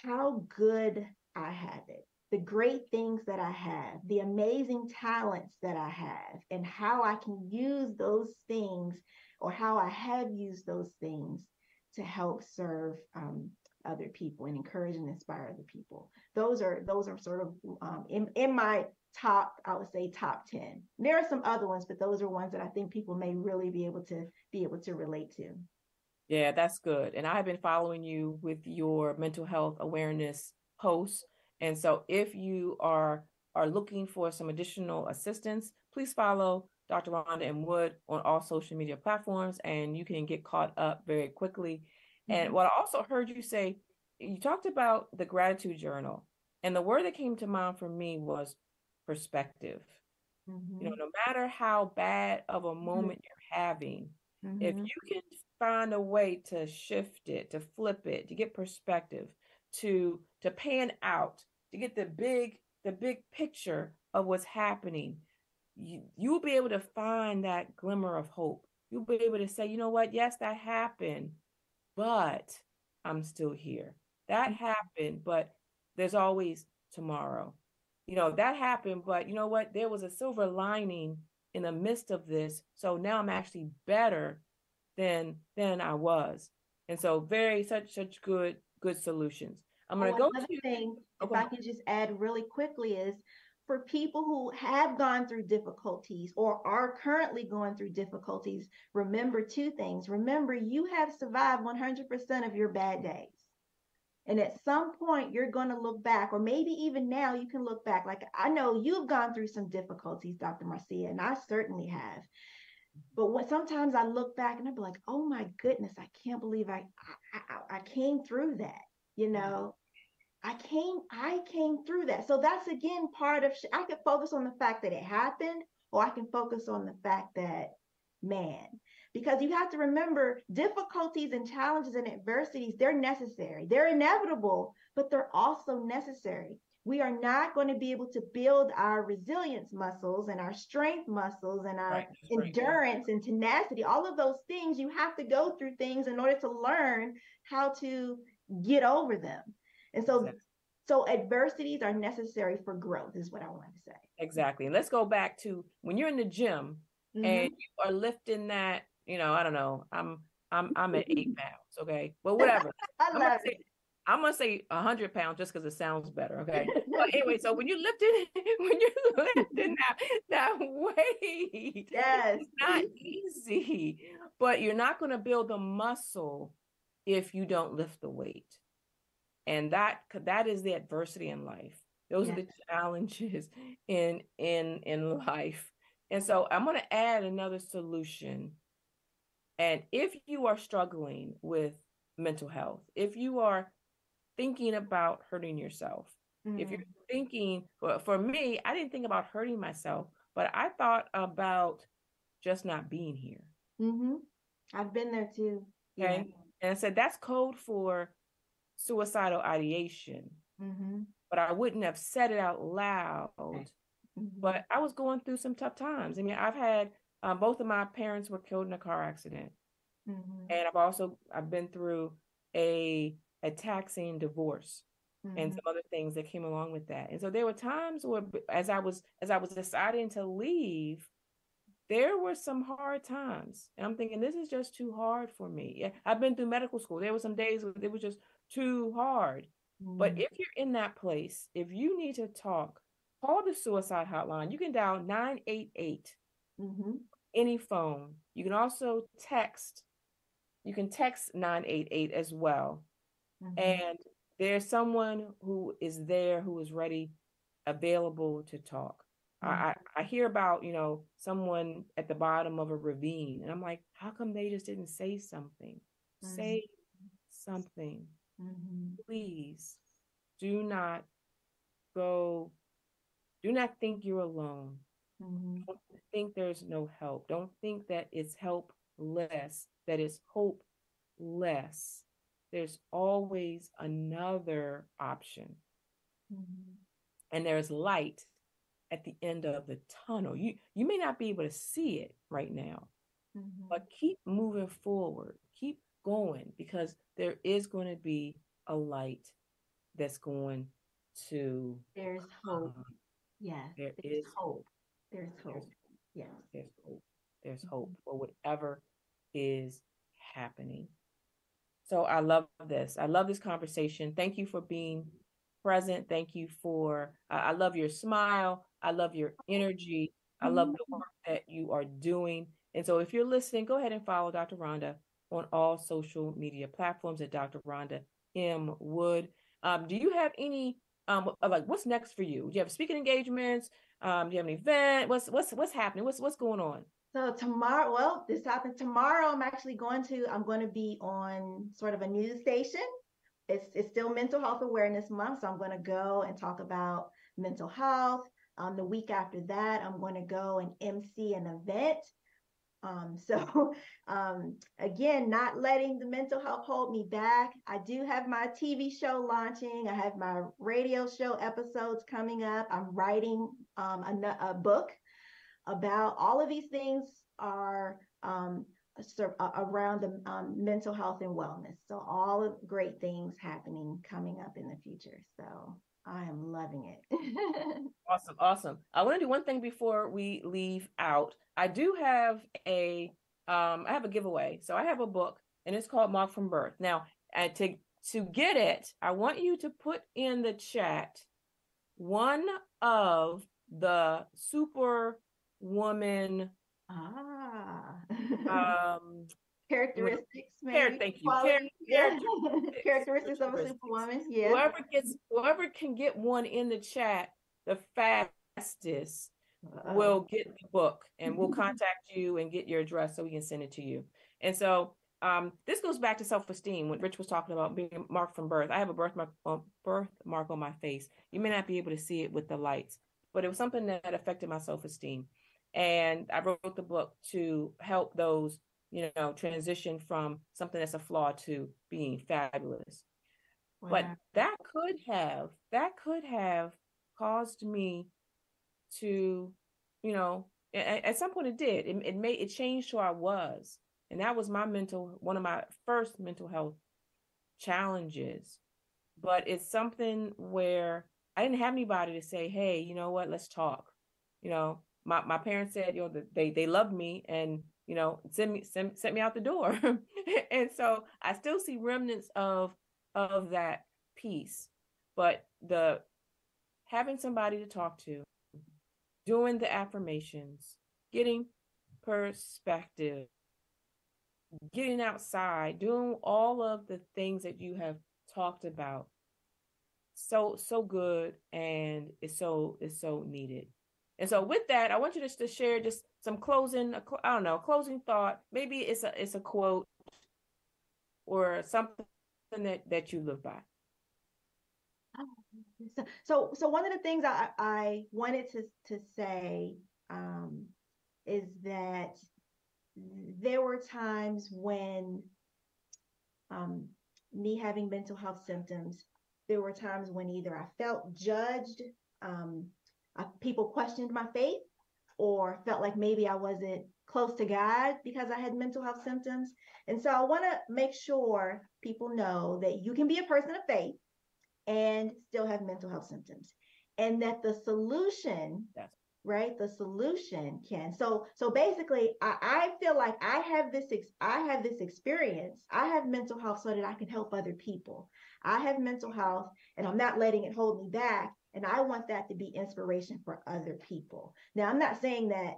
S2: how good I have it, the great things that I have, the amazing talents that I have, and how I can use those things, or how I have used those things to help serve other people and encourage and inspire other people. Those are sort of in my top, I would say top 10. There are some other ones, but those are ones that I think people may really be able to relate to.
S1: Yeah, that's good. And I've been following you with your mental health awareness posts. And so if you are looking for some additional assistance, please follow Dr. Rhonda and Wood on all social media platforms, and you can get caught up very quickly. And what I also heard you say, you talked about the gratitude journal, and the word that came to mind for me was perspective. No matter how bad of a moment you're having, if you can find a way to shift it, to flip it, to get perspective, to pan out, to get the big picture of what's happening, you'll be able to find that glimmer of hope. You'll be able to say, you know what, yes, that happened, but I'm still here. That happened, but there's always tomorrow. That happened, but you know what? There was a silver lining in the midst of this. So now I'm actually better than I was. And so such good solutions. I'm gonna go
S2: another
S1: to
S2: thing, if
S1: okay.
S2: I can just add really quickly, is for people who have gone through difficulties or are currently going through difficulties, remember two things. Remember, you have survived 100% of your bad days. And at some point, you're going to look back, or maybe even now you can look back. Like, I know you've gone through some difficulties, Dr. Marcea, and I certainly have. But sometimes I look back and I'd be like, oh my goodness, I can't believe I came through that. You know, I came through that. So that's again part of, I could focus on the fact that it happened, or I can focus on the fact that, man, because you have to remember difficulties and challenges and adversities, they're necessary. They're inevitable, but they're also necessary. We are not going to be able to build our resilience muscles and our strength muscles and our endurance and tenacity. All of those things, you have to go through things in order to learn how to get over them. And so adversities are necessary for growth, is what I wanted to say.
S1: Exactly. And let's go back to when you're in the gym and you are lifting that, I don't know, I'm at 8 pounds, okay? But whatever.
S2: I
S1: I'm
S2: love it.
S1: I'm gonna say 100 pounds just because it sounds better, okay? But anyway, so when you're lifting when you're lifting that weight,
S2: Yes.
S1: it's not easy, but you're not gonna build the muscle if you don't lift the weight. And that is the adversity in life. Those are the challenges in life. And so I'm going to add another solution. And if you are struggling with mental health, if you are thinking about hurting yourself, if you're thinking, well, for me, I didn't think about hurting myself, but I thought about just not being here.
S2: I've been there too.
S1: Okay. Yeah. And I said, that's code for suicidal ideation. But I wouldn't have said it out loud. But I was going through some tough times. I mean, I've had both of my parents were killed in a car accident, and I've been through a taxing divorce and some other things that came along with that. And so there were times where, as I was deciding to leave, there were some hard times, and I'm thinking this is just too hard for me. Yeah, I've been through medical school. There were some days where it was just too hard. But if you're in that place, if you need to talk, call the suicide hotline. You can dial 988, any phone. You can also text. You can text 988 as well. And there's someone who is there, who is ready, available to talk. I hear about, someone at the bottom of a ravine, and I'm like, how come they just didn't say something? Say something. Please do not go, do not think you're alone. Don't think there's no help. Don't think that it's helpless, that it's hopeless. There's always another option. And there's light at the end of the tunnel. You may not be able to see it right now, but keep moving forward. Keep going, because there is going to be a light that's going to
S2: There's hope. Yes.
S1: There's
S2: hope. There's hope. Yes.
S1: There's hope. There's hope for whatever is happening. So I love this. I love this conversation. Thank you for being present. Thank you for, I love your smile. I love your energy. I love the work that you are doing. And so if you're listening, go ahead and follow Dr. Rhonda on all social media platforms at Dr. Rhonda M. Wood. Do you have any, like, what's next for you? Do you have speaking engagements? Do you have an event? What's happening? What's going on?
S2: So tomorrow, well, this happened tomorrow. I'm going to be on sort of a news station. It's still Mental Health Awareness Month, so I'm going to go and talk about mental health. The week after that, I'm going to go and MC an event. So again, not letting the mental health hold me back. I do have my TV show launching. I have my radio show episodes coming up. I'm writing a book about all of these things are around the mental health and wellness. So all of great things happening coming up in the future. So I am loving it.
S1: Awesome. I want to do one thing before we leave out. I do have I have a giveaway. So I have a book, and it's called Marked from Birth. Now, to get it, I want you to put in the chat one of the Superwoman
S2: characteristics, maybe.
S1: Thank you.
S2: Characteristics of a superwoman. Yeah.
S1: Whoever can get one in the chat the fastest will get the book, and we'll contact you and get your address so we can send it to you. And so this goes back to self-esteem. When Rich was talking about being marked from birth, I have a birthmark on my face. You may not be able to see it with the lights, but it was something that affected my self-esteem. And I wrote the book to help those, transition from something that's a flaw to being fabulous. Wow. But that could have caused me to, at some point it did. It changed who I was. And that was one of my first mental health challenges. But it's something where I didn't have anybody to say, hey, you know what, let's talk. My parents said, they loved me and, sent me out the door. And so I still see remnants of that piece. But having somebody to talk to, doing the affirmations, getting perspective, getting outside, doing all of the things that you have talked about, so good, and it's so needed. And so with that, I want you to share just some closing thought. Maybe it's a quote or something that you live by.
S2: So one of the things I wanted to say is that there were times when me having mental health symptoms, there were times when either I felt judged, people questioned my faith, or felt like maybe I wasn't close to God because I had mental health symptoms. And so I want to make sure people know that you can be a person of faith and still have mental health symptoms, and that the solution, right? The solution can. So basically, I feel like I have this experience. I have mental health so that I can help other people. I have mental health, and I'm not letting it hold me back. And I want that to be inspiration for other people. Now, I'm not saying that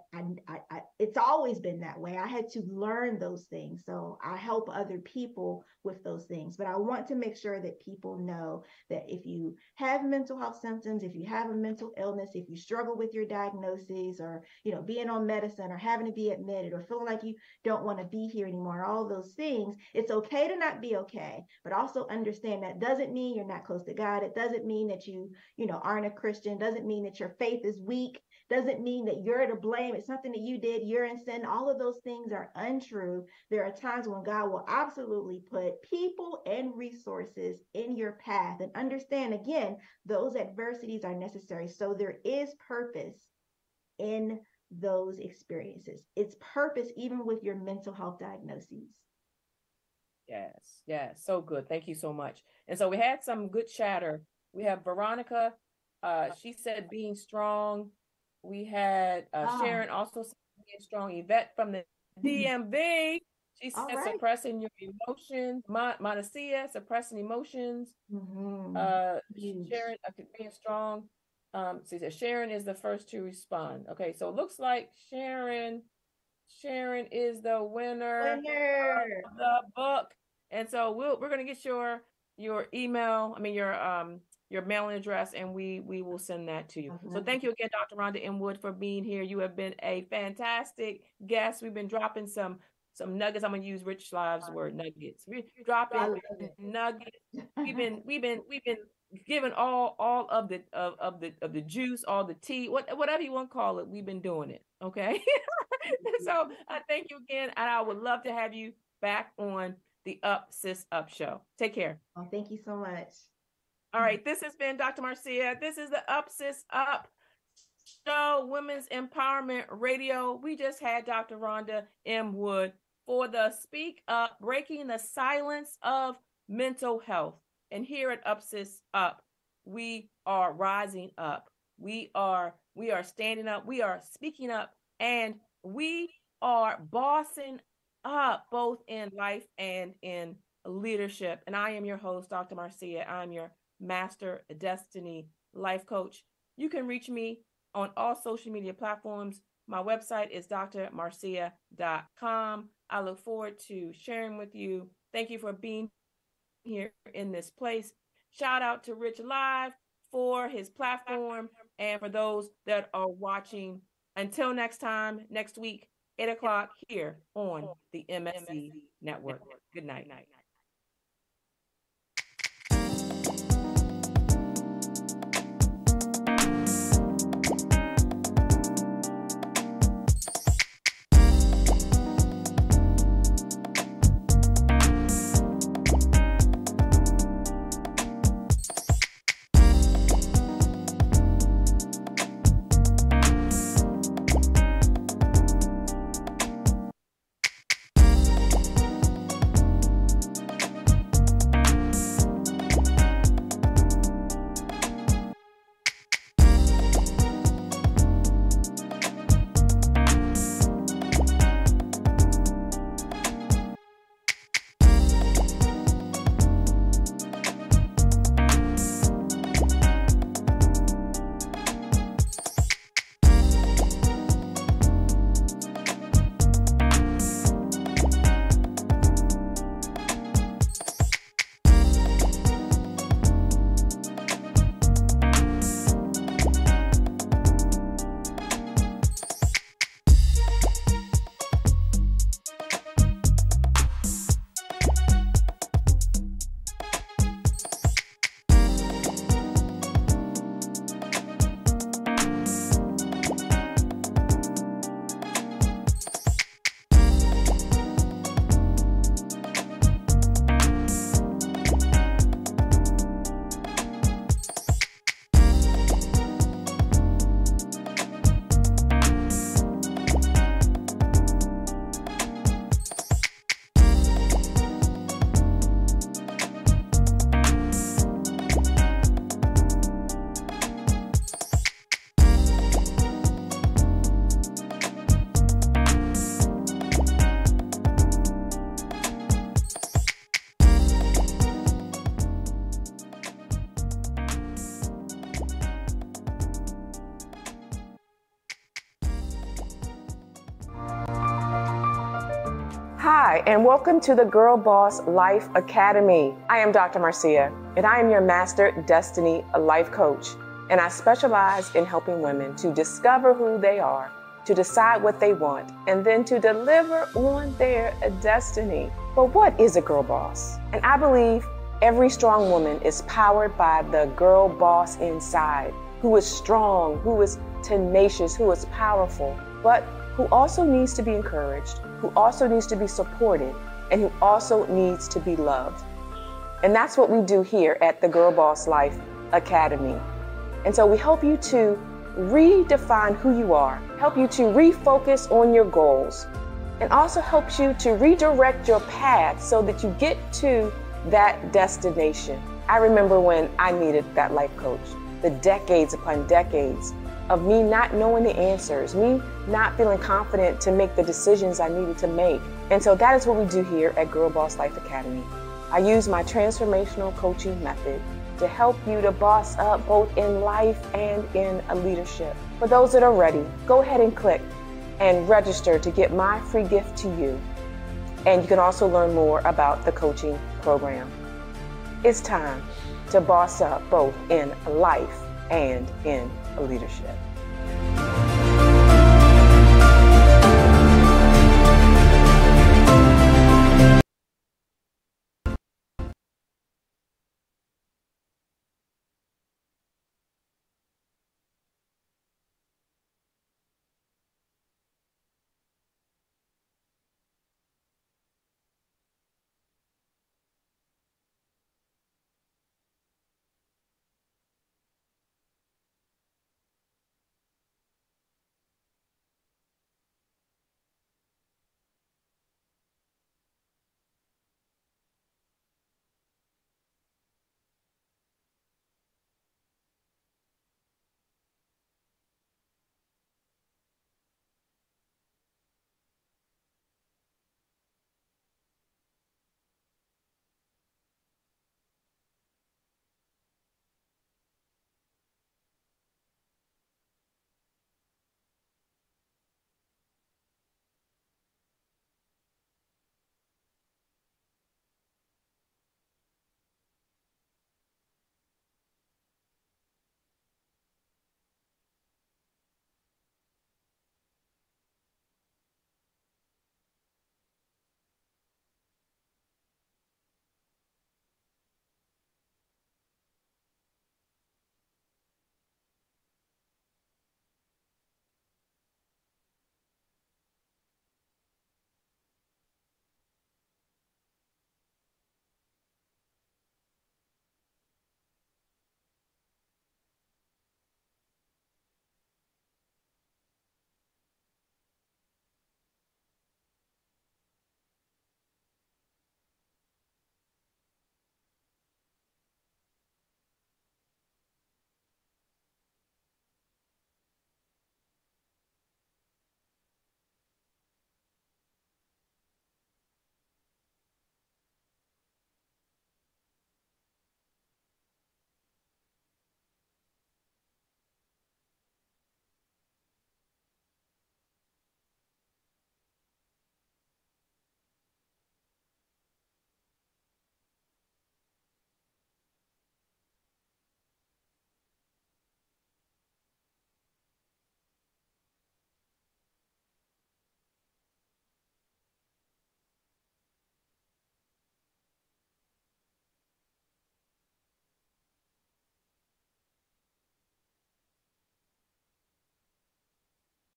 S2: it's always been that way. I had to learn those things. So I help other people with those things. But I want to make sure that people know that if you have mental health symptoms, if you have a mental illness, if you struggle with your diagnoses, or, being on medicine, or having to be admitted, or feeling like you don't want to be here anymore, all those things, it's okay to not be okay. But also understand that doesn't mean you're not close to God. It doesn't mean that you aren't a Christian. Doesn't mean that your faith is weak. Doesn't mean that you're to blame. It's something that you did. You're in sin. All of those things are untrue. There are times when God will absolutely put people and resources in your path. And understand, again, those adversities are necessary. So there is purpose in those experiences. It's purpose even with your mental health diagnoses.
S1: Yes, yes, so good. Thank you so much. And so we had some good chatter. We have Veronica. She said being strong. We had Sharon also said being strong. Yvette from the DMV. She said
S2: right.
S1: Suppressing your emotions. Marcea, suppressing emotions. Sharon, being strong. She said Sharon is the first to respond. Okay, so it looks like Sharon is the winner of the book. And so we're gonna get your email, your mailing address, and we will send that to you. So thank you again, Dr. Rhonda M. Wood, for being here. You have been a fantastic guest. We've been dropping some nuggets. I'm gonna use Rich Live's word, nuggets. We're dropping nuggets. We've been giving all of the juice, all the tea, whatever you want to call it. We've been doing it. Okay. So thank you again, and I would love to have you back on the Up Sis Up show. Take care.
S2: Oh, thank you so much.
S1: All right, this has been Dr. Marcea. This is the Up Sis Up show, Women's Empowerment Radio. We just had Dr. Rhonda M. Wood for the Speak Up, Breaking the Silence of Mental Health. And here at Up Sis Up, we are rising up. We are standing up. We are speaking up, and we are bossing up, both in life and in leadership. And I am your host, Dr. Marcea. I'm your Master Destiny Life Coach. You can reach me on all social media platforms. My website is drmarcea.com. I look forward to sharing with you. Thank you for being here in this place. Shout out to Rich Live for his platform, and for those that are watching. Until next time, next week, 8 o'clock here on the MSC Network. Good night. Hi, and welcome to the Girlboss Life Academy. I am Dr. Marcea, and I am your Master Destiny Life Coach. And I specialize in helping women to discover who they are, to decide what they want, and then to deliver on their destiny. But what is a girl boss? And I believe every strong woman is powered by the girl boss inside, who is strong, who is tenacious, who is powerful, but who also needs to be encouraged, who also needs to be supported, and who also needs to be loved. And that's what we do here at the Girlboss Life Academy. And so we help you to redefine who you are, help you to refocus on your goals, and also helps you to redirect your path so that you get to that destination. I remember when I needed that life coach, the decades upon decades of me not knowing the answers, me not feeling confident to make the decisions I needed to make. And so that is what we do here at Girlboss Life Academy. I use my transformational coaching method to help you to boss up both in life and in leadership. For those that are ready, go ahead and click and register to get my free gift to you. And you can also learn more about the coaching program. It's time to boss up both in life and in leadership.